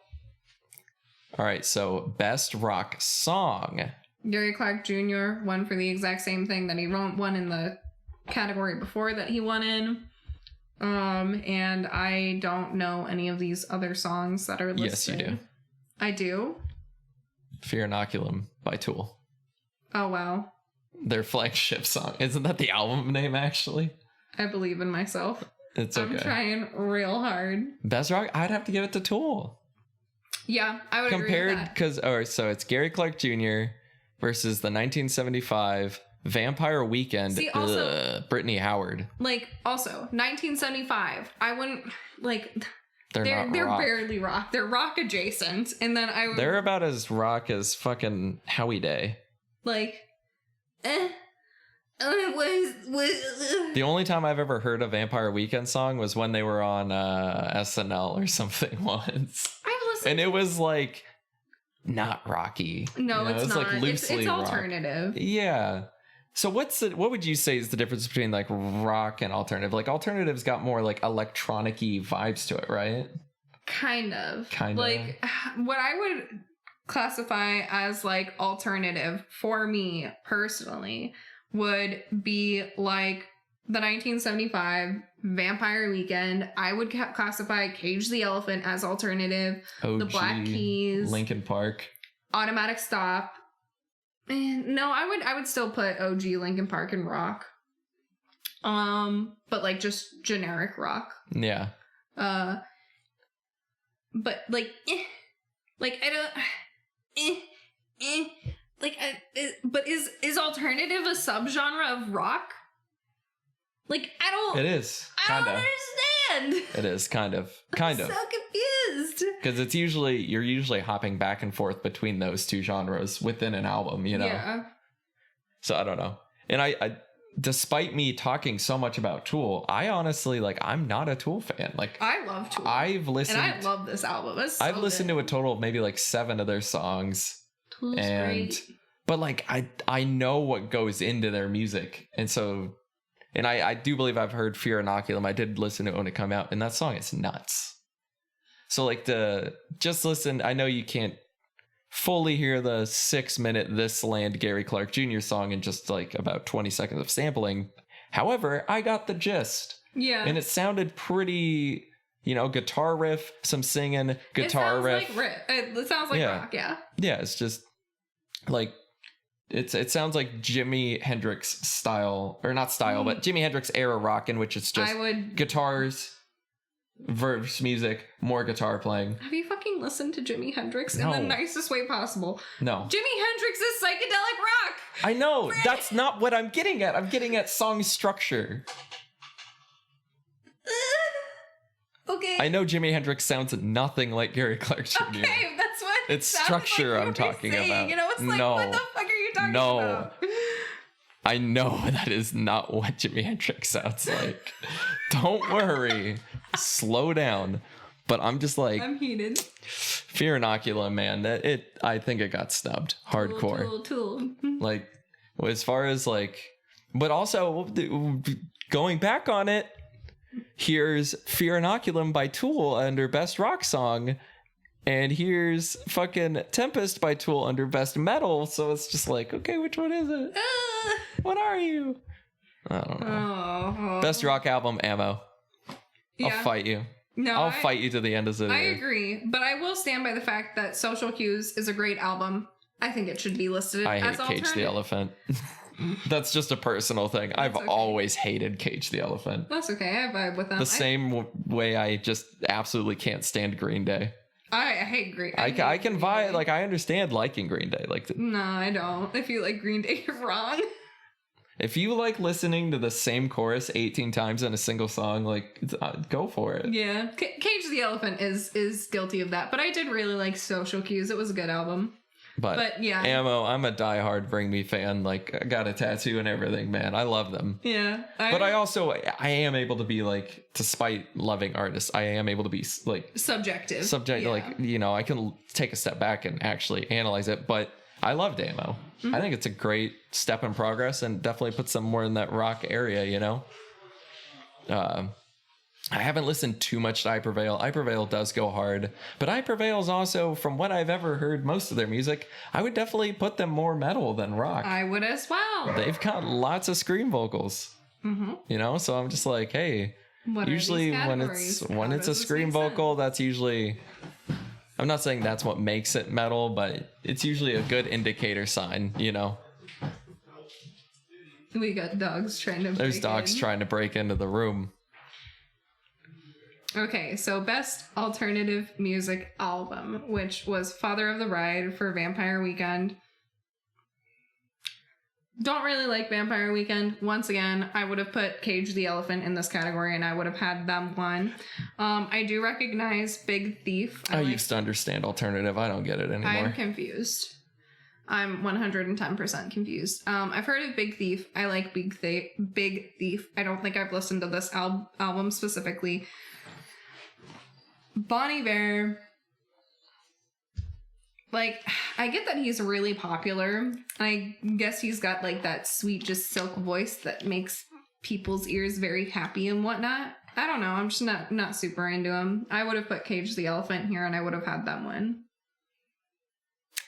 All right, so best rock song. Gary Clark Jr. won for the exact same thing that he won in the category before that he won in. And I don't know any of these other songs that are listed. Yes, you do. I do? Fear Inoculum by Tool. Oh, wow. Their flagship song. Isn't that the album name, actually? I believe in myself. It's okay. I'm trying real hard. Best rock? I'd have to give it to Tool. Yeah, I would agree with that. Because, so it's Gary Clark Jr. versus the 1975 Vampire Weekend. See, also, Brittany Howard. Like, also, 1975. I wouldn't, like... They're barely rock. They're rock adjacent. And then they're about as rock as fucking Howie Day. Like, The only time I've ever heard a Vampire Weekend song was when they were on SNL or something once. And it was like not rocky. No, it's not. Like loosely it's alternative. Yeah. So what would you say is the difference between like rock and alternative? Like alternative's got more like electronic-y vibes to it, right? Kind of. Kind of. Like what I would classify as like alternative for me personally would be like the 1975 Vampire Weekend. I would classify Cage the Elephant as alternative. OG, the Black Keys, Linkin Park, Automatic Stop. And no, I would still put OG, Linkin Park, and rock. But like just generic rock. Yeah. But like, like I don't, but is alternative a subgenre of rock? Like I don't. It is. I don't Kinda. understand. It is kind of. I'm so confused. Because you're usually hopping back and forth between those two genres within an album, you know? Yeah. So I don't know. And I despite me talking so much about Tool, I honestly, like, I'm not a Tool fan. Like, I love Tool. I've listened. And I love this album. It's so I've listened good. to a total of maybe like 7 of their songs. Tool's great. But like, I know what goes into their music. And so, and I do believe I've heard Fear Inoculum. I did listen to it when it came out, and that song is nuts. So like just listen. I know you can't fully hear the 6-minute This Land Gary Clark Jr. song in just like about 20 seconds of sampling. However, I got the gist. Yeah. And it sounded pretty, you know, guitar riff, some singing, guitar riff. It sounds like rock, yeah. Yeah, it's just like it sounds like Jimi Hendrix style, or not style, but Jimi Hendrix era rock, in which it's just guitars, verse music, more guitar playing. Have you fucking listened to Jimi Hendrix No. in the nicest way possible? No. Jimi Hendrix is psychedelic rock. I know. That's not what I'm getting at. I'm getting at song structure. Okay. I know Jimi Hendrix sounds nothing like Gary Clark Jr. Okay, that's what It's sounded structure like you I'm were talking saying. about. You know, it's like, No. what the fuck are you talking No. about? I know that is not what Jimi Hendrix sounds like. Don't worry. Slow down. But I'm just like, I'm heated. Fear Inoculum, man. I think it got snubbed hardcore. Tool. Like, as far as like, but also going back on it, here's Fear Inoculum by Tool under Best Rock Song, and here's fucking Tempest by Tool under Best Metal. So it's just like, okay, which one is it? What are you? I don't know. Oh. Best Rock Album, Ammo. Yeah. I'll fight you. No, I'll fight you to the end of the I year. agree, but I will stand by the fact that Social Cues is a great album. I think it should be listed I as hate Cage the alternative. Elephant. That's just a personal thing. I've okay. always hated Cage the Elephant. That's okay. I vibe with them. The same way I just absolutely can't stand Green Day. I hate Green. I can Green vibe, Day. like, I understand liking Green Day. Like, No, I don't. If you like Green Day, you're wrong. if you like listening to the same chorus 18 times in a single song, like, go for it. Yeah, Cage the Elephant is guilty of that. But I did really like Social Cues. It was a good album. But yeah, Ammo, I'm a diehard Bring Me fan. Like, I got a tattoo and everything, man. I love them. Yeah, But I am able to be like, despite loving artists, I am able to be like subjective. Yeah. Like, you know, I can take a step back and actually analyze it. But I loved Ammo. I think it's a great step in progress and definitely puts them more in that rock area, you know? I haven't listened too much to I Prevail. I Prevail does go hard, but I Prevail is also, from what I've ever heard, most of their music, I would definitely put them more metal than rock. I would as well. They've got lots of scream vocals, you know? So I'm just like, hey, What usually are when these it's categories? a scream vocal, that's usually, I'm not saying that's what makes it metal, but it's usually a good indicator sign, you know? We got dogs trying to There's break dogs in. trying to break into the room. Okay, so Best Alternative Music Album, which was Father of the Bride for Vampire Weekend. Don't really like Vampire Weekend. Once again, I would have put Cage the Elephant in this category and I would have had them one. I do recognize Big Thief. I used to understand alternative. I don't get it anymore. I'm confused. I'm 110% confused. I've heard of Big Thief. I like Big Thief. I don't think I've listened to this album specifically. Bon Iver. like, I get that he's really popular. I guess he's got like that sweet, just silk voice that makes people's ears very happy and whatnot. I don't know. I'm just not super into him. I would have put Cage the Elephant here and I would have had them win.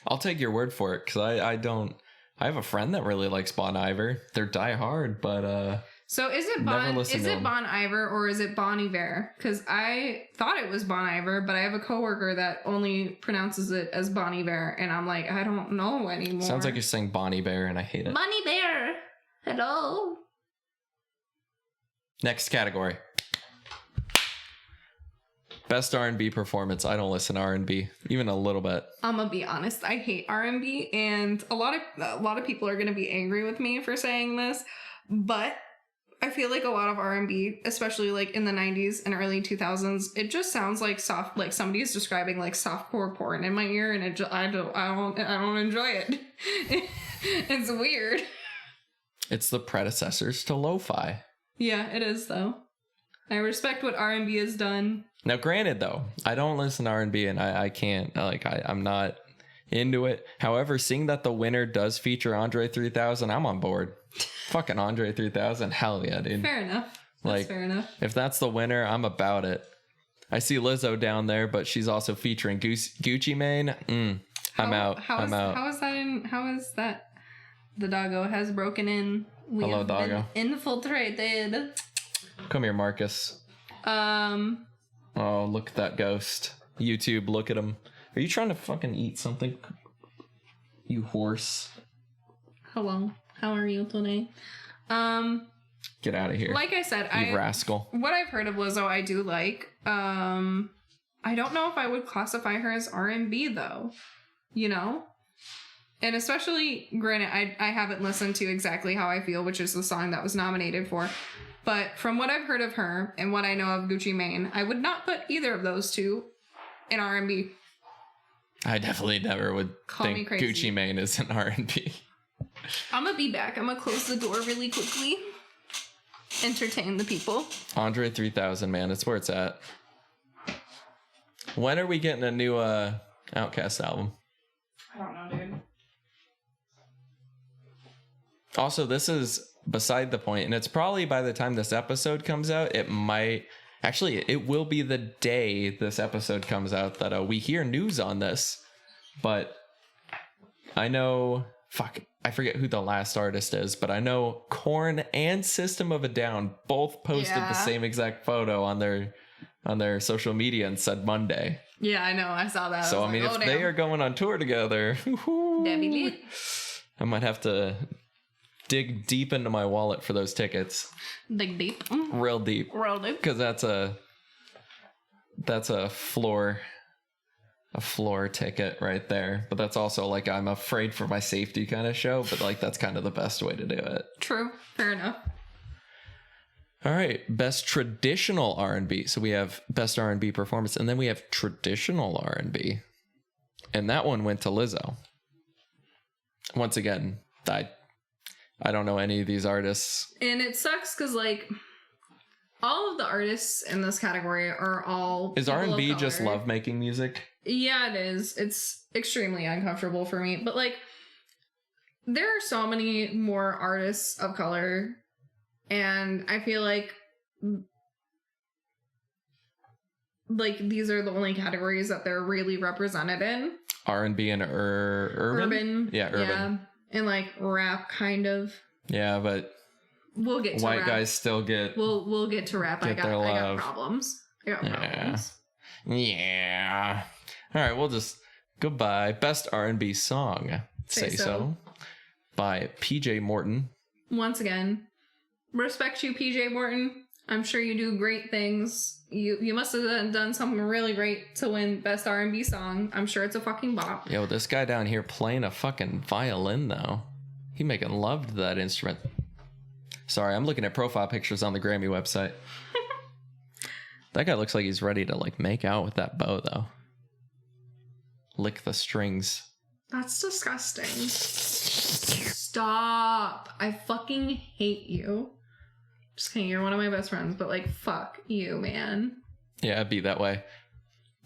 I'll take your word for it, because I don't. I have a friend that really likes Bon Iver. They're die hard, but so is it Bon Iver or is it Bon Iver? Because I thought it was Bon Iver, but I have a coworker that only pronounces it as Bon Iver, and I'm like, I don't know anymore. Sounds like you're saying Bonnie Bear, and I hate it. Bonnie Bear. Hello. Next category. Best R&B performance. I don't listen to R&B even a little bit. I'm gonna be honest. I hate R&B, and a lot of people are gonna be angry with me for saying this, but I feel like a lot of R&B, especially like in the 90s and early 2000s, it just sounds like soft, like somebody's describing like softcore porn in my ear, and I don't enjoy it. It's weird. It's the predecessors to lo-fi. Yeah, it is though. I respect what R&B has done. Now, granted, though, I don't listen to R&B, and I can't, like, I'm not into it. However, seeing that the winner does feature Andre 3000, I'm on board. Fucking Andre 3000, hell yeah, dude. Fair enough. That's fair enough. If that's the winner, I'm about it. I see Lizzo down there, but she's also featuring Gucci Mane. I'm out. How is that? The doggo has broken in. Hello, doggo. Infiltrated. Come here, Marcus. Oh, look at that ghost. YouTube, look at him. Are you trying to fucking eat something? You horse. Hello. How are you today? Get out of here. Like I said, you rascal. What I've heard of Lizzo, I do like. I don't know if I would classify her as R&B though. You know? And especially, granted, I haven't listened to Exactly How I Feel, which is the song that was nominated for. But from what I've heard of her and what I know of Gucci Mane, I would not put either of those two in R&B. I definitely never would think Gucci Mane is an R&B. I'm going to be back. I'm going to close the door really quickly. Entertain the people. Andre 3000, man. That's where it's at. When are we getting a new Outkast album? I don't know, dude. Also, this is beside the point, and it's probably by the time this episode comes out, it will be the day this episode comes out that we hear news on this. But I know, I forget who the last artist is, but I know Korn and System of a Down both posted the same exact photo on their social media and said Monday. Yeah, I know. I saw that. So I mean, if they are going on tour together, I might have to dig deep into my wallet for those tickets. Dig deep. Real deep. Because that's a floor ticket right there. But that's also like, I'm afraid for my safety kind of show, but like that's kind of the best way to do it. True. Fair enough. All right, best traditional R&B. So we have best R&B performance, and then we have traditional R&B. And that one went to Lizzo. Once again, I don't know any of these artists. And it sucks because, like, all of the artists in this category are all... Is R&B just love-making music? Yeah, it is. It's extremely uncomfortable for me. But, like, there are so many more artists of color, and I feel like these are the only categories that they're really represented in. R&B and urban? Yeah, urban. Yeah. And like rap, kind of. Yeah, but we'll get to white rap. Guys still get. We'll get to rap. I got problems. Yeah. All right, we'll just goodbye. Best R&B song. Say so. By PJ Morton. Once again, respect you, PJ Morton. I'm sure you do great things. You must have done something really great to win Best R&B Song. I'm sure it's a fucking bop. Yo, this guy down here playing a fucking violin, though. He making love to that instrument. Sorry, I'm looking at profile pictures on the Grammy website. That guy looks like he's ready to, like, make out with that bow, though. Lick the strings. That's disgusting. Stop. I fucking hate you. Just kidding, you're one of my best friends, but like, fuck you, man. Yeah, it'd be that way.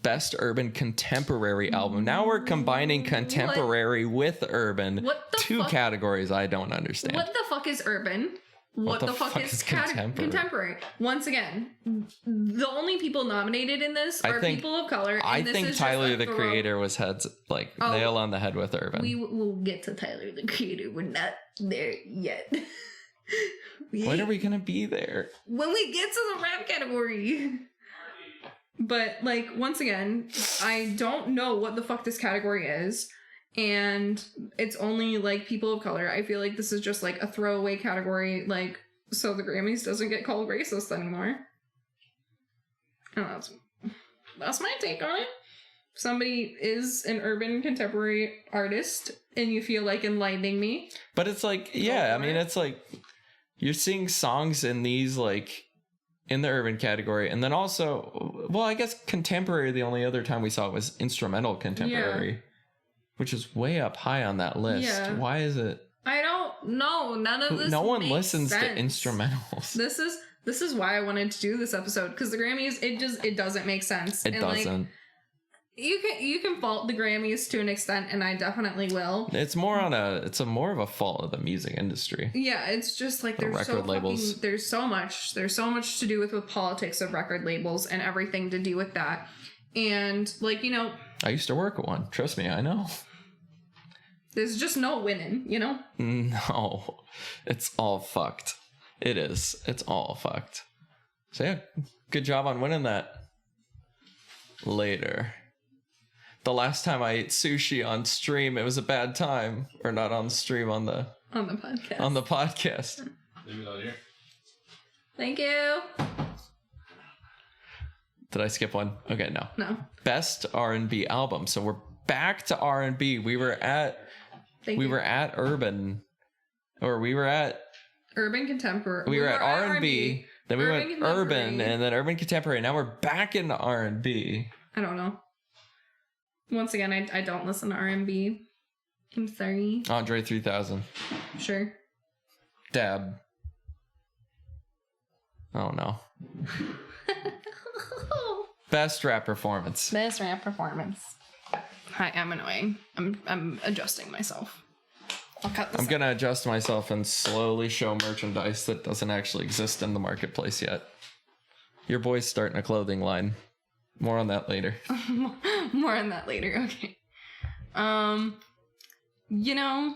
Best Urban Contemporary Album. Now we're combining contemporary with urban. What the Two fuck? categories I don't understand. What the fuck is urban? What the fuck is contemporary? Once again, the only people nominated in this are people of color. And I this think is Tyler, just the Creator, was nail on the head with urban. We will get to Tyler, the Creator. We're not there yet. When are we gonna be there? When we get to the rap category. But, like, once again, I don't know what the fuck this category is. And it's only, like, people of color. I feel like this is just, like, a throwaway category, like, so the Grammys doesn't get called racist anymore. And that's my take on it. If somebody is an urban contemporary artist and you feel like enlightening me. But it's like, yeah, I mean, it's like, you're seeing songs in these, like, in the urban category. And then also, well, I guess contemporary, the only other time we saw it was instrumental contemporary. Yeah. Which is way up high on that list. Yeah. Why is it? I don't know. None of this. No one listens sense. To instrumentals. This is why I wanted to do this episode, because the Grammys, it doesn't make sense. It doesn't. Like, you can fault the Grammys to an extent, and I definitely will. It's more of a fault of the music industry. Yeah, it's just like there's so much to do with politics of record labels and everything to do with that. And like, you know, I used to work at one. Trust me, I know. There's just no winning, you know? No, it's all fucked. It is. It's all fucked. So yeah, good job on winning that. Later. The last time I ate sushi on stream, it was a bad time. Or not on stream, on the podcast. On the podcast. Leave it out here. Thank you. Did I skip one? Okay, no. No. Best R&B album. So we're back to R&B. We were at urban, or we were at urban contemporary. We were at R&B, then we went urban, and then urban contemporary. Now we're back into R&B. I don't know. Once again, I don't listen to R&B. I'm sorry. Andre 3000. Sure. Dab. Oh no. Best rap performance. Best rap performance. Hi, I'm annoying. I'm adjusting myself. I'll cut this. I'm gonna adjust myself and slowly show merchandise that doesn't actually exist in the marketplace yet. Your boy's starting a clothing line. More on that later. More on that later. Okay. You know,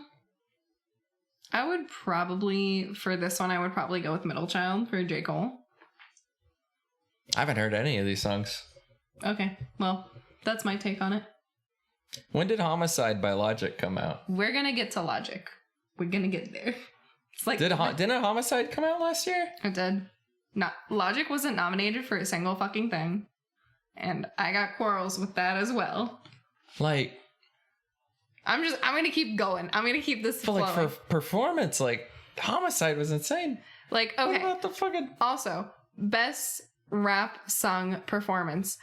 I would probably for this one go with Middle Child for J. Cole. I haven't heard any of these songs. Okay, well, that's my take on it. When did Homicide by Logic come out? We're gonna get to Logic. We're gonna get there. It's like didn't Homicide come out last year? It did. Logic wasn't nominated for a single fucking thing. And I got quarrels with that as well. Like, I'm gonna keep going. I'm gonna keep this flowing. Like, for performance, like, Homicide was insane. Like, okay. What about the fucking... Also, best rap song performance.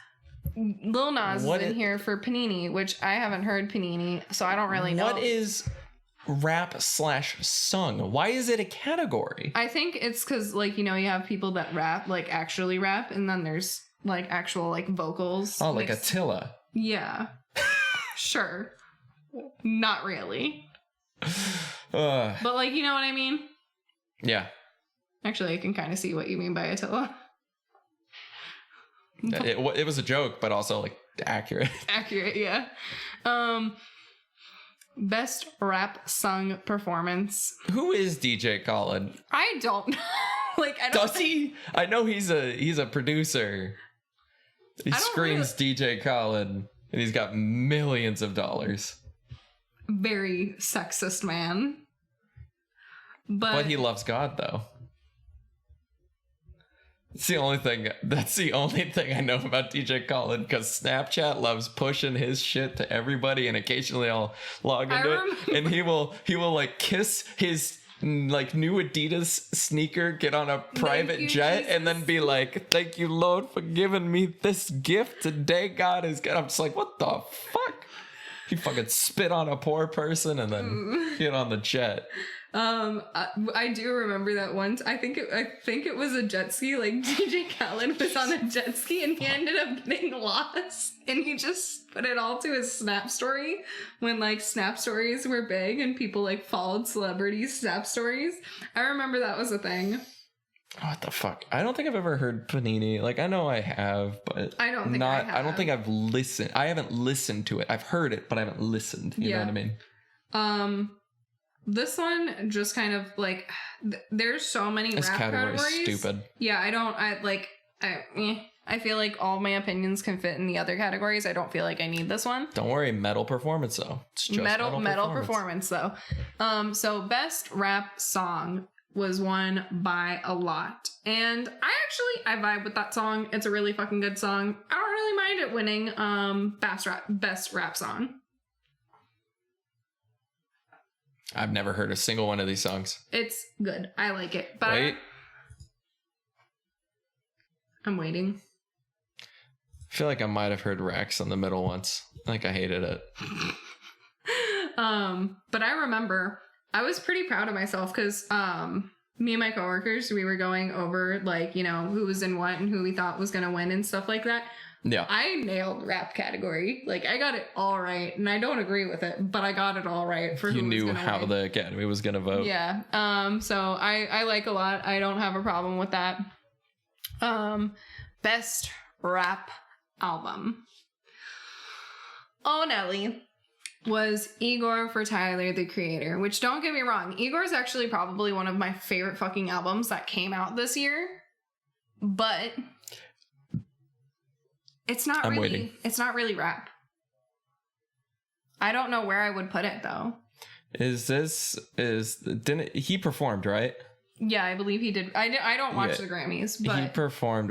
Lil Nas is in here for Panini, which I haven't heard Panini, so I don't really know. What is rap/sung? Why is it a category? I think it's because, like, you know, you have people that rap, like, actually rap, and then there's, like, actual, like, vocals. Oh, like Attila. Yeah. Sure. Not really. But, like, you know what I mean? Yeah. Actually, I can kind of see what you mean by Attila. It was a joke, but also, like, accurate. Accurate, yeah. Best rap sung performance. Who is DJ Khaled? I don't know. Like, I don't. Does he? I know he's a producer. He screams DJ Khaled, and he's got millions of dollars. Very sexist man. But he loves God, though. That's the only thing I know about DJ Khaled, because Snapchat loves pushing his shit to everybody, and occasionally I'll log into it, and he will like kiss his like new Adidas sneaker, get on a private jet, and then be like, "Thank you, Lord, for giving me this gift today. God is good." I'm just like, what the fuck? He fucking spit on a poor person and then get on the jet. I do remember that once. I think it was a jet ski. Like DJ Khaled was on a jet ski and he ended up getting lost, and he just put it all to his Snap story when like Snap stories were big and people like followed celebrities' Snap stories. I remember that was a thing. What the fuck? I don't think I've ever heard Panini. Like, I know I have, but I don't think I have. I don't think I've listened. I haven't listened to it. I've heard it, but I haven't listened. You know what I mean? This one just kind of like there's so many this rap category's categories. Stupid. Yeah, I feel like all my opinions can fit in the other categories. I don't feel like I need this one. Don't worry, metal performance though. It's just metal performance though. So best rap song was won by a lot, and I vibe with that song. It's a really fucking good song. I don't really mind it winning best rap song. I've never heard a single one of these songs. It's good. I like it. But Wait. I'm waiting. I feel like I might have heard Rex on the middle once. Like I hated it. But I remember I was pretty proud of myself because me and my coworkers, we were going over like, you know, who was in what and who we thought was gonna win and stuff like that. Yeah. I nailed rap category. Like I got it all right, and I don't agree with it, but I got it all right for who was You knew gonna how win. the Academy was gonna vote. Yeah. So I like a lot. I don't have a problem with that. Best rap album. Oh, Nelly was Igor for Tyler, the Creator, which don't get me wrong, Igor's actually probably one of my favorite fucking albums that came out this year, but it's not really rap. I don't know where I would put it though. Didn't he performed, right? Yeah, I believe he did. I don't watch the Grammys, but he performed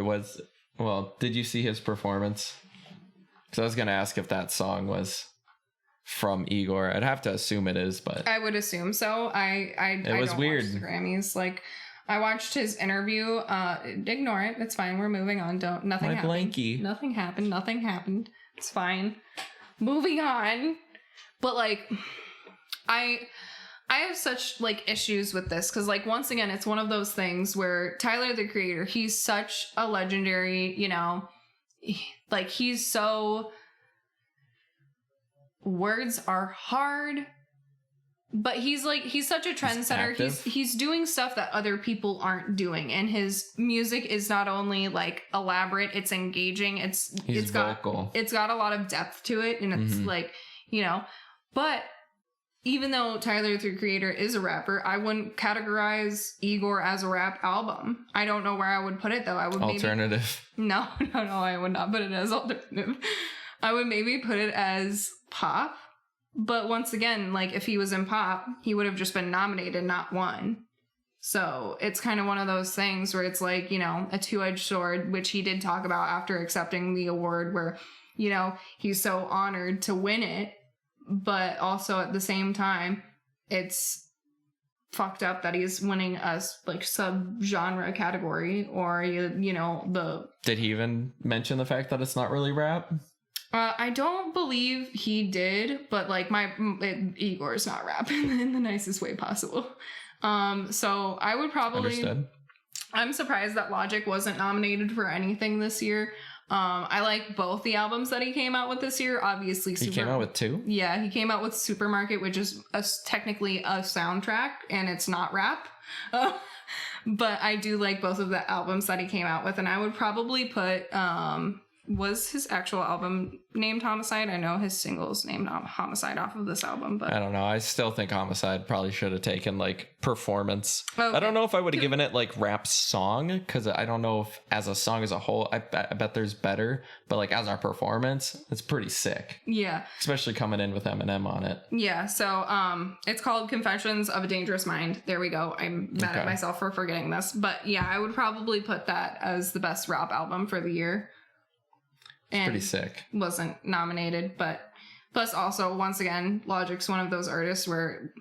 did you see his performance? Because I was gonna ask if that song was from Igor. I'd have to assume it is, but I would assume so. I was don't weird. Watch the Grammys. Like I watched his interview. Ignore it. It's fine. We're moving on. Nothing happened. Blankie. Nothing happened. It's fine. Moving on. But like I have such like issues with this because like once again it's one of those things where Tyler the Creator, he's such a legendary, you know, like he's so, words are hard, but he's such a trendsetter. He's doing stuff that other people aren't doing, and his music is not only like elaborate, it's engaging, it's vocal. It's got a lot of depth to it, and it's like, you know, but even though Tyler the Creator is a rapper, I wouldn't categorize Igor as a rap album. I don't know where I would put it though. I would alternative. No, I would not put it as alternative. I would maybe put it as pop. But once again, like if he was in pop, he would have just been nominated, not won. So it's kind of one of those things where it's like, you know, a two-edged sword, which he did talk about after accepting the award, where, you know, he's so honored to win it. But also at the same time, it's fucked up that he's winning a like sub-genre category, or you know, Did he even mention the fact that it's not really rap? I don't believe he did, but like Igor's not rap in the nicest way possible. So I would probably. Understood. I'm surprised that Logic wasn't nominated for anything this year. I like both the albums that he came out with this year. Obviously, he came out with two? Yeah, he came out with Supermarket, which is technically a soundtrack, and it's not rap. But I do like both of the albums that he came out with, and I would probably put... was his actual album named Homicide? I know his single's named Homicide off of this album, but... I don't know. I still think Homicide probably should have taken, like, performance. Okay. I don't know if I would have given it, like, rap song, because I don't know if, as a song as a whole, I bet there's better, but, like, as our performance, it's pretty sick. Yeah. Especially coming in with Eminem on it. Yeah, so, it's called Confessions of a Dangerous Mind. There we go. I'm mad at myself for forgetting this. But, yeah, I would probably put that as the best rap album for the year. It's pretty sick. Wasn't nominated, but plus also, once again, Logic's one of those artists where,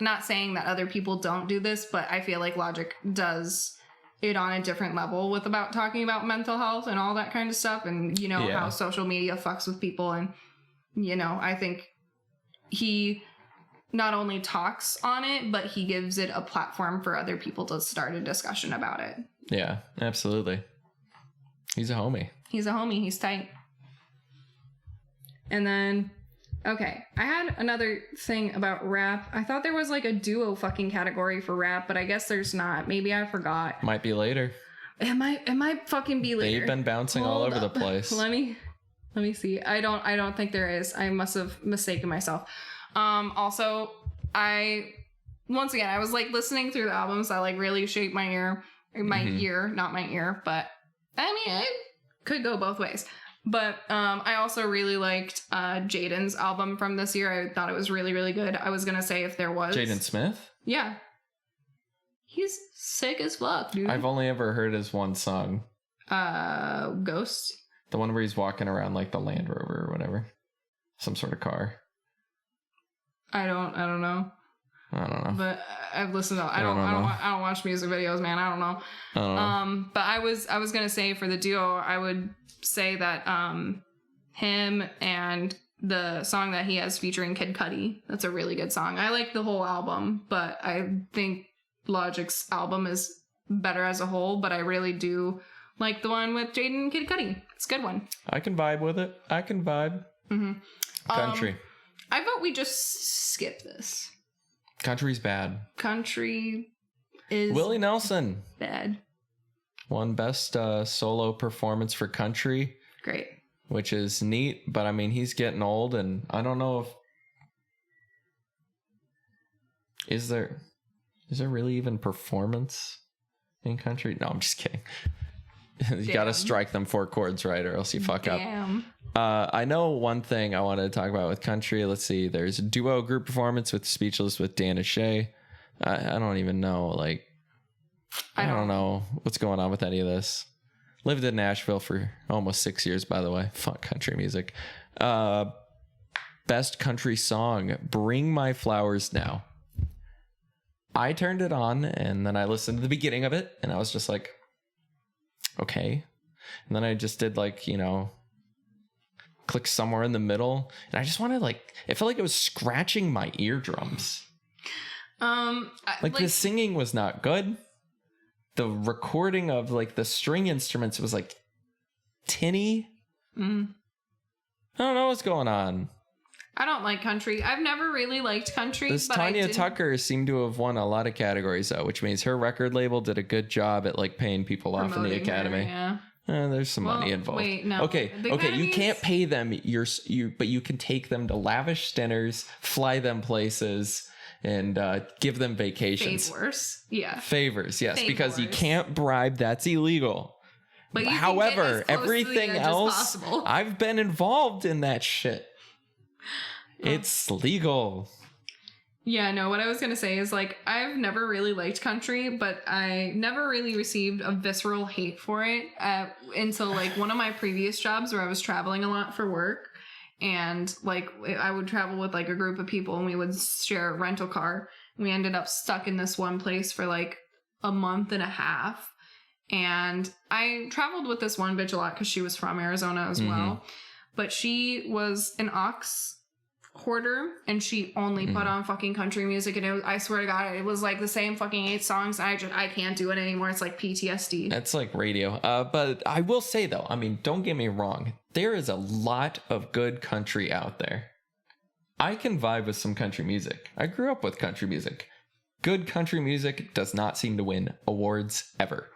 not saying that other people don't do this, but I feel like Logic does it on a different level with talking about mental health and all that kind of stuff, and you know how social media fucks with people, and you know, I think he not only talks on it, but he gives it a platform for other people to start a discussion about it. Yeah, absolutely. He's a homie. He's a homie. He's tight. And then, okay, I had another thing about rap. I thought there was like a duo fucking category for rap, but I guess there's not. Maybe I forgot. Might be later. It might fucking be later. They've been bouncing all over the place. Let me see. I don't think there is. I must have mistaken myself. Also, I was like listening through the albums that like really shaped my ear, not my ear, but I mean, it could go both ways. But I also really liked Jaden's album from this year. I thought it was really, really good. I was gonna say if there was Jaden Smith? Yeah. He's sick as fuck, dude. I've only ever heard his one song. Ghost. The one where he's walking around like the Land Rover or whatever. Some sort of car. I don't know. I don't know. But I've listened to I don't watch music videos, man. I don't know. But I was gonna say for the duo, I would say that him and the song that he has featuring Kid Cudi, that's a really good song. I like the whole album, but I think Logic's album is better as a whole, but I really do like the one with Jaden and Kid Cudi. It's a good one. I can vibe with it. I can vibe. Mm-hmm. Country. I vote we just skip this. Country's bad. Country is Willie Nelson bad. won best solo performance for country. Great. Which is neat, but I mean, he's getting old, and I don't know if is there really even performance in country? No, I'm just kidding. You got to strike them 4 chords right, or else you fuck up. I know one thing I wanted to talk about with country. Let's see. There's a duo group performance with Speechless with Dan and Shay. I don't even know. Like, I don't know what's going on with any of this. Lived in Nashville for almost 6 years, by the way. Fuck country music. Best country song, Bring My Flowers Now. I turned it on, and then I listened to the beginning of it, and I was just like, okay. And then I just did like, click somewhere in the middle, and I just wanted it felt like it was scratching my eardrums. The singing was not good. The recording of the string instruments was tinny. I don't know what's going on. I don't like country. I've never really liked country. This but Tanya Tucker seemed to have won a lot of categories though, which means her record label did a good job at paying people off in the Academy. Her, yeah. There's some money involved. Wait, no. Okay. You can't pay them. But you can take them to lavish dinners, fly them places, and give them vacations. Favors, yeah. Favors, yes, because you can't bribe. That's illegal. But however, everything else, I've been involved in that shit. It's legal. Yeah, no, what I was going to say is I've never really liked country, but I never really received a visceral hate for it until one of my previous jobs where I was traveling a lot for work. And I would travel with a group of people, and we would share a rental car. We ended up stuck in this one place for a month and a half. And I traveled with this one bitch a lot because she was from Arizona as well. But she was an ox hoarder, and she only put on fucking country music, and I swear to God, it was the same fucking 8 songs. I can't do it anymore. It's PTSD. That's radio. But I will say though, I mean, don't get me wrong, there is a lot of good country out there. I can vibe with some country music. I grew up with country music. Good country music does not seem to win awards ever.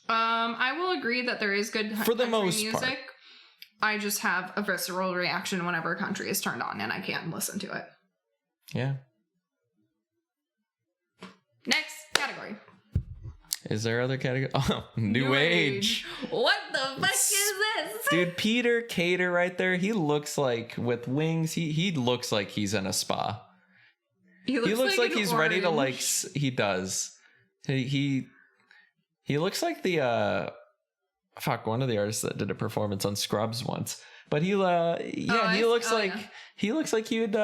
I will agree that there is good for the most music. Part. I just have a visceral reaction whenever country is turned on, and I can't listen to it. Yeah. Next category. Is there other category? Oh, New Age. What the fuck is this? Dude, Peter Cater right there. He looks with wings. He looks like he's in a spa. He looks like he's orange. ready to he does. He looks like the one of the artists that did a performance on Scrubs once. But he looks like he would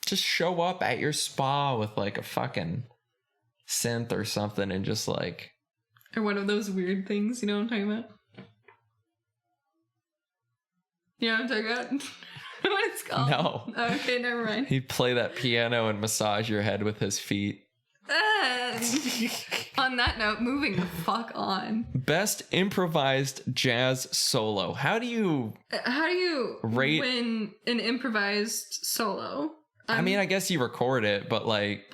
just show up at your spa with a fucking synth or something and just or one of those weird things, you know what I'm talking about? Yeah, I'm talking about. what it's called? No. Okay, never mind. He'd play that piano and massage your head with his feet. On that note, moving the fuck on. Best improvised jazz solo. How do you rate win an improvised solo? I mean, I guess you record it, but like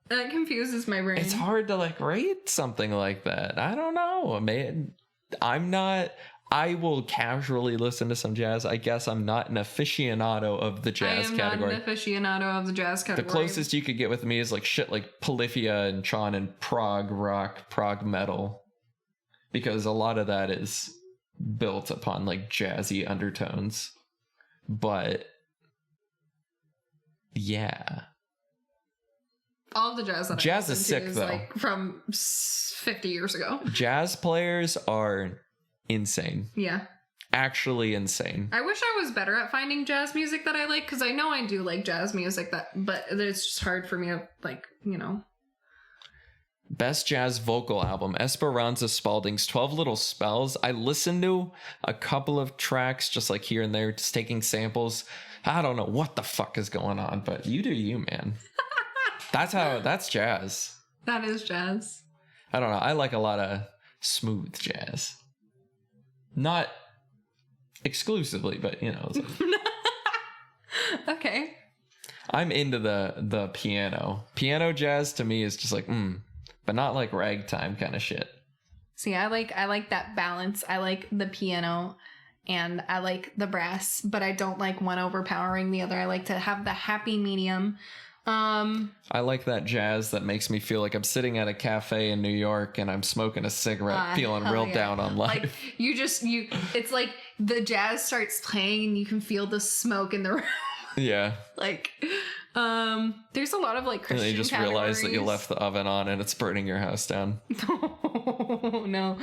that confuses my brain. It's hard to like rate something like that. I don't know, man. I will casually listen to some jazz. I guess I'm not an aficionado of the jazz category. Not an aficionado of the jazz category. The closest you could get with me is like shit like Polyphia and Tron and prog rock, prog metal. Because a lot of that is built upon like jazzy undertones. But yeah. All of the jazz that jazz is sick though. Like from 50 years ago. Jazz players are insane. Yeah. Actually insane. I wish I was better at finding jazz music that I like, because I know I do like jazz music, but it's just hard for me to like, you know. Best jazz vocal album, Esperanza Spalding's 12 Little Spells. I listened to a couple of tracks just like here and there, just taking samples. I don't know what the fuck is going on, but you do you, man. That's jazz. That is jazz. I don't know. I like a lot of smooth jazz. Not exclusively, but you know. Okay. I'm into the piano. Piano jazz to me is just like, but not like ragtime kind of shit. See, I like that balance. I like the piano and I like the brass, but I don't like one overpowering the other. I like to have the happy medium. I like that jazz that makes me feel like I'm sitting at a cafe in New York and I'm smoking a cigarette, feeling real down on life. Like it's like the jazz starts playing and you can feel the smoke in the room. Yeah. Like, there's a lot of like Christian and you just realize that you left the oven on and it's burning your house down. No.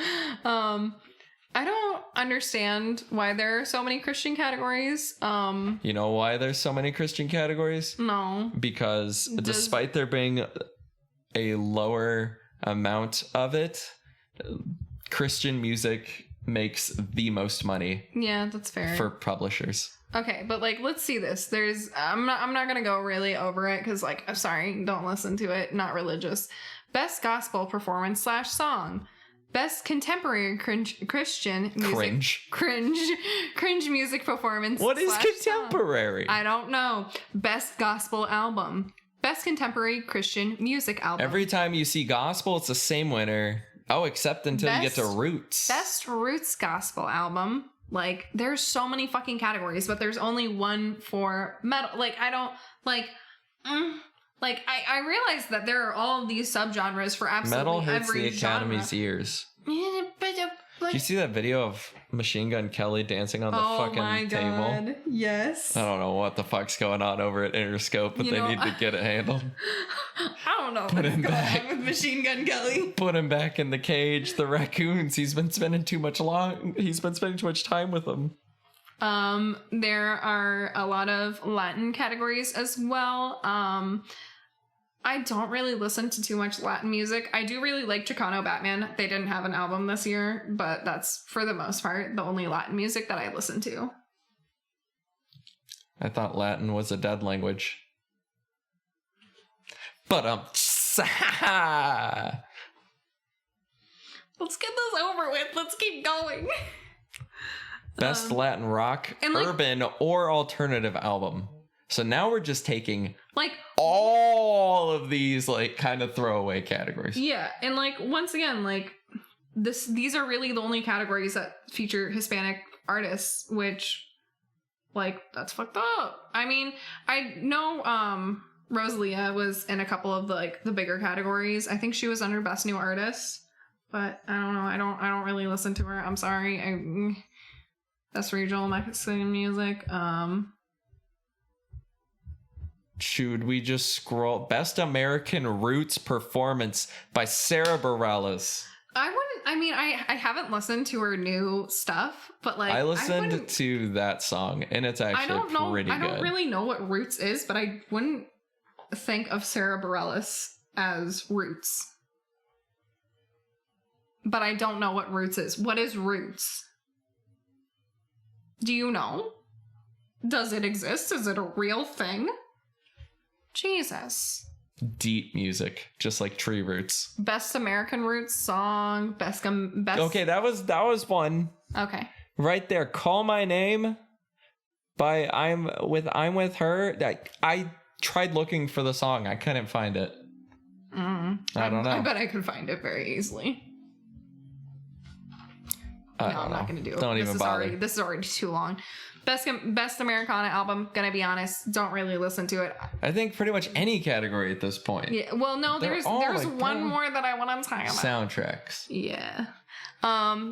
I don't understand why there are so many Christian categories. You know why there's so many Christian categories? No. Because despite there being a lower amount of it, Christian music makes the most money. Yeah, that's fair. For publishers. Okay, but like, let's see this. I'm not gonna go really over it because like, I'm sorry, don't listen to it. Not religious. Best gospel performance / song. Best contemporary Christian music. Cringe music performance. What is contemporary? Song. I don't know. Best gospel album. Best contemporary Christian music album. Every time you see gospel, it's the same winner. Oh, except until you get to Roots. Best Roots gospel album. Like, there's so many fucking categories, but there's only one for metal. Like, I don't, like, like, I realize that there are all of these subgenres for absolutely metal hits every the Academy's genre. ears. Yeah, but did you see that video of Machine Gun Kelly dancing on the fucking table? Oh my god, yes. I don't know what the fuck's going on over at Interscope, but they need to get it handled. I don't know what's going on with Machine Gun Kelly. Put him back in the cage. The raccoons. He's been spending too much time with them. There are a lot of Latin categories as well. I don't really listen to too much Latin music. I do really like Chicano Batman. They didn't have an album this year, but that's, for the most part, the only Latin music that I listen to. I thought Latin was a dead language. But, let's get this over with. Let's keep going. Best Latin rock, urban, or alternative album. So now we're just taking like all of these like kind of throwaway categories. Yeah, and like once again, like these are really the only categories that feature Hispanic artists, which like that's fucked up. I mean, I know Rosalia was in a couple of the bigger categories. I think she was under Best New Artist, but I don't know. I don't really listen to her. I'm sorry. Best regional Mexican music. Should we just scroll? Best American Roots Performance by Sarah Bareilles. I haven't listened to her new stuff, but like I listened to that song and it's actually pretty good. I don't really know what Roots is, but I wouldn't think of Sarah Bareilles as Roots. But I don't know what Roots is. What is Roots? Do you know? Does it exist? Is it a real thing? Jesus. Deep music, just like Tree Roots. Best American Roots song. Best. Okay, that was one. Okay. Right there. Call My Name by I'm with her. I tried looking for the song. I couldn't find it. I don't know. I bet I could find it very easily. I'm not going to do it. Don't even bother. This is already too long. Best Americana album. Gonna be honest, don't really listen to it. I think pretty much any category at this point. Yeah. Well, no, there's one more that I want to talk about. Soundtracks. Yeah.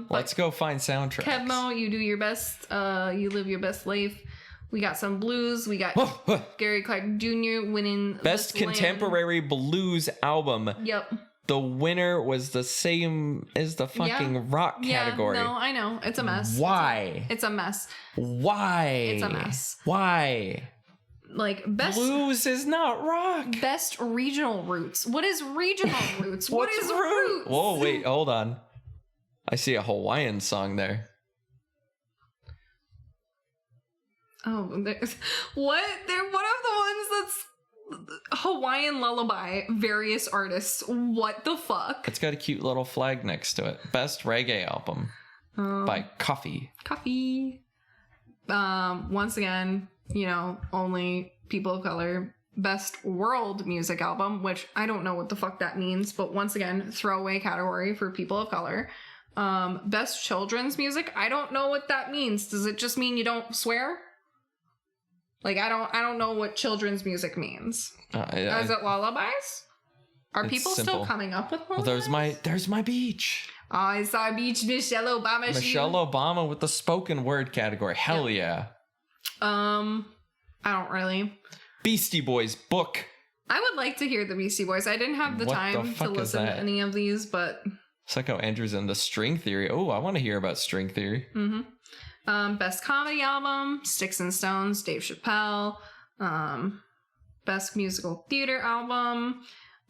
Let's go find soundtracks. Kevmo, you do your best. You live your best life. We got some blues. We got Gary Clark Jr. winning Best Contemporary Blues Album. Yep. The winner was the same as the fucking rock category. Yeah, no, I know. It's a mess. Why? It's a mess. Why? It's a mess. Why? Like, best... Blues is not rock. Best regional roots. What is regional roots? What is roots? Whoa, wait, hold on. I see a Hawaiian song there. Oh, there's... What? They're one of the ones that's... Hawaiian Lullaby, various artists. What the fuck? It's got a cute little flag next to it. Best Reggae Album by Coffee. Once again, only people of color. Best World Music Album, which I don't know what the fuck that means, but once again, throwaway category for people of color. Best Children's Music, I don't know what that means. Does it just mean you don't swear? Like, I don't know what children's music means. Is it lullabies? Are people still coming up with lullabies? Well, there's my beach. I saw beach Michelle Obama. Michelle Obama with the spoken word category. Hell yeah. I don't really. Beastie Boys book. I would like to hear the Beastie Boys. I didn't have the time to listen to any of these, but... Psycho Andrews and the String Theory. Oh, I want to hear about String Theory. Mm-hmm. Best Comedy Album, Sticks and Stones, Dave Chappelle. Best Musical Theater Album.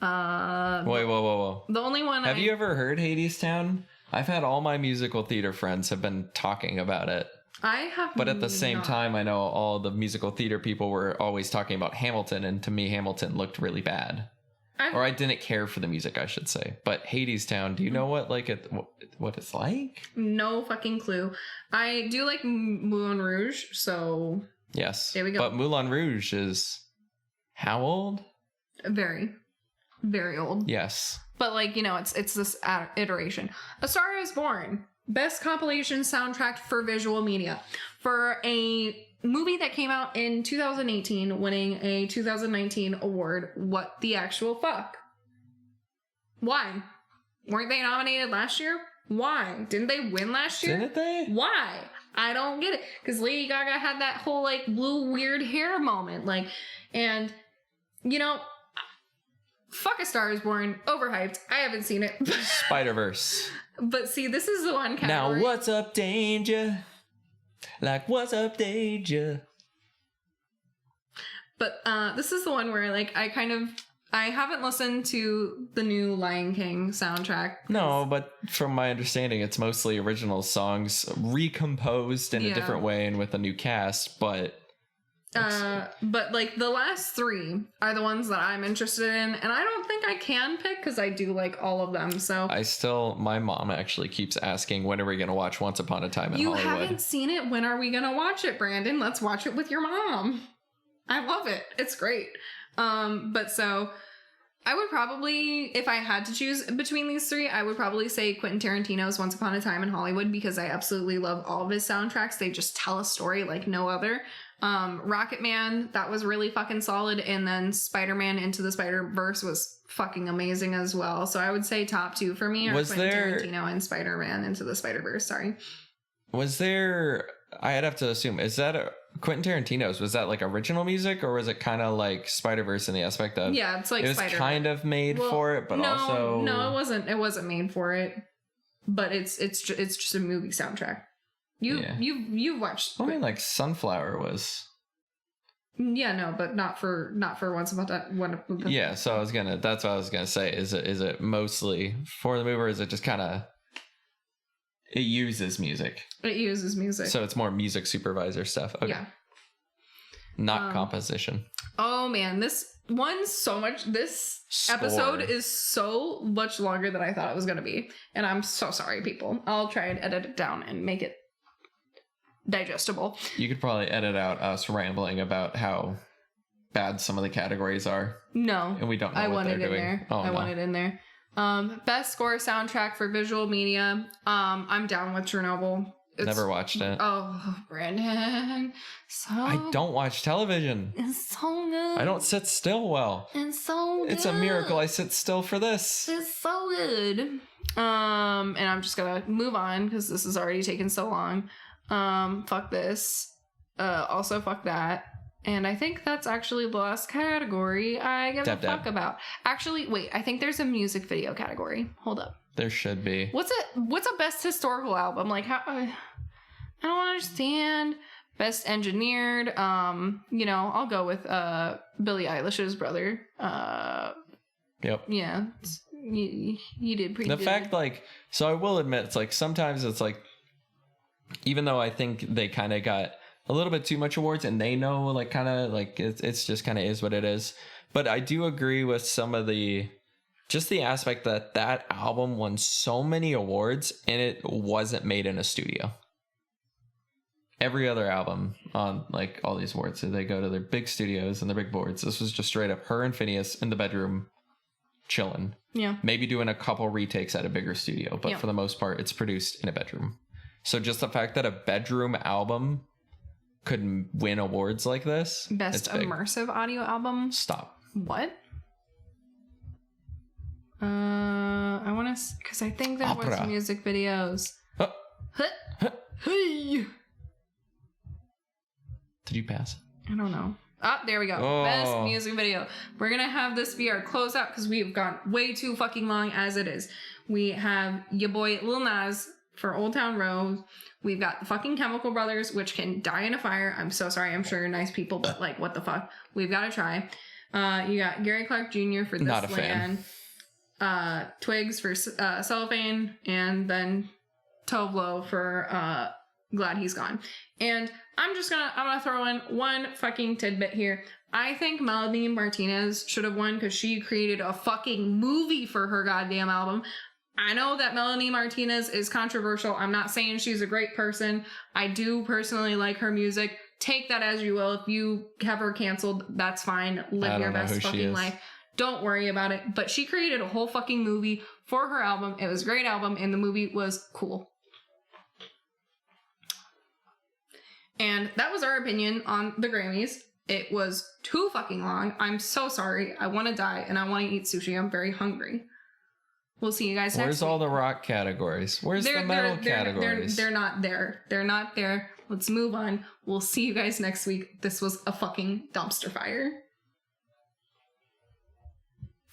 Wait, whoa. The only one Have you ever heard Hadestown? I've had all my musical theater friends have been talking about it. I have But at the same time, I know all the musical theater people were always talking about Hamilton, and to me, Hamilton looked really bad. Or I didn't care for the music, I should say. But Hadestown, do you know what it's like? No fucking clue. I do like Moulin Rouge, so... Yes. There we go. But Moulin Rouge is... How old? Very, very old. Yes. But it's this iteration. A Star Is Born. Best compilation soundtrack for visual media. For a movie that came out in 2018, winning a 2019 award. What the actual fuck? Why? Weren't they nominated last year? Why? Didn't they win last year? Didn't they? Why? I don't get it. Because Lady Gaga had that whole blue weird hair moment. And fuck A Star Is Born. Overhyped. I haven't seen it. Spider-Verse. But see, this is the one category. Now what's up, danger? What's up, danger? But this is the one where I haven't listened to the new Lion King soundtrack. No, but from my understanding, it's mostly original songs recomposed in a different way and with a new cast, but the last three are the ones that I'm interested in, and I don't think I can pick because I do like all of them. So my mom actually keeps asking, when are we going to watch Once Upon a Time in Hollywood? You haven't seen it. When are we going to watch it, Brandon? Let's watch it with your mom. I love it. It's great. But so I would probably, if I had to choose between these three, I would probably say Quentin Tarantino's Once Upon a Time in Hollywood, because I absolutely love all of his soundtracks. They just tell a story like no other. Rocket Man, that was really fucking solid. And then Spider-Man Into the Spider-Verse was fucking amazing as well. So I would say top two for me are Quentin Tarantino and Spider-Man Into the Spider-Verse. Sorry. Was there, I'd have to assume, is that Quentin Tarantino's, was that original music, or was it kind of like Spider-Verse in the aspect of... Yeah, it's like it was Spider-Man. kind of made for it, but also... No, it wasn't made for it. But it's just a movie soundtrack. You've watched... I mean, Sunflower was... Yeah, no, but not for Once Upon a Time. Yeah, so that's what I was gonna say. Is it mostly for the movie, or is it just kind of... It uses music. It uses music. So it's more music supervisor stuff. Okay. Yeah. Not composition. Oh man, this episode is so much longer than I thought it was going to be. And I'm so sorry, people. I'll try and edit it down and make it digestible. You could probably edit out us rambling about how bad some of the categories are. No. And we don't know what they're doing. There. Oh, I want it in there. Best score soundtrack for visual media. I'm down with Chernobyl. Never watched it. Oh, Brandon. I don't watch television. It's so good. I don't sit still well. It's so good. It's a miracle I sit still for this. It's so good. And I'm just gonna move on because this has already taken so long. Fuck this. Also fuck that. And I think that's actually the last category I give a fuck about. Actually, wait, I think there's a music video category. Hold up. There should be. What's a best historical album? Like, how I don't understand. Best engineered. I'll go with Billie Eilish's brother. Yep. Yeah. You did pretty good. The fact, like, so I will admit, it's like sometimes it's like, even though I think they kind of got a little bit too much awards and they know, like, kind of like it's just kind of is what it is. But I do agree with some of the aspect that album won so many awards and it wasn't made in a studio. Every other album on like all these awards, so they go to their big studios and their big boards. This was just straight up her and Phineas in the bedroom chilling. Yeah. Maybe doing a couple retakes at a bigger studio, but yeah. For the most part, it's produced in a bedroom. So just the fact that a bedroom album could win awards like this. Best immersive audio album. Stop. What? I want to, because I think there was music videos. Hey. Did you pass? I don't know. There we go. Oh. Best music video. We're gonna have this be our closeout because we've gone way too fucking long as it is. We have your boy Lil Nas for Old Town Road. We've got the fucking Chemical Brothers, which can die in a fire. I'm so sorry. I'm sure you're nice people, but like, what the fuck? We've got to try. You got Gary Clark Jr. for This Not a Land. fan. Twigs for Cellophane, and then Tove Lo for Glad He's Gone. And I'm gonna throw in one fucking tidbit here. I think Melanie Martinez should have won because she created a fucking movie for her goddamn album. I know that Melanie Martinez is controversial. I'm not saying she's a great person. I do personally like her music. Take that as you will. If you have her canceled, that's fine. Live your best fucking life. Don't worry about it. But she created a whole fucking movie for her album. It was a great album, and the movie was cool. And that was our opinion on the Grammys. It was too fucking long. I'm so sorry. I want to die, and I want to eat sushi. I'm very hungry. We'll see you guys next week. Where's all the rock categories? Where's the metal categories? They're not there. They're not there. Let's move on. We'll see you guys next week. This was a fucking dumpster fire.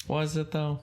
Was it though?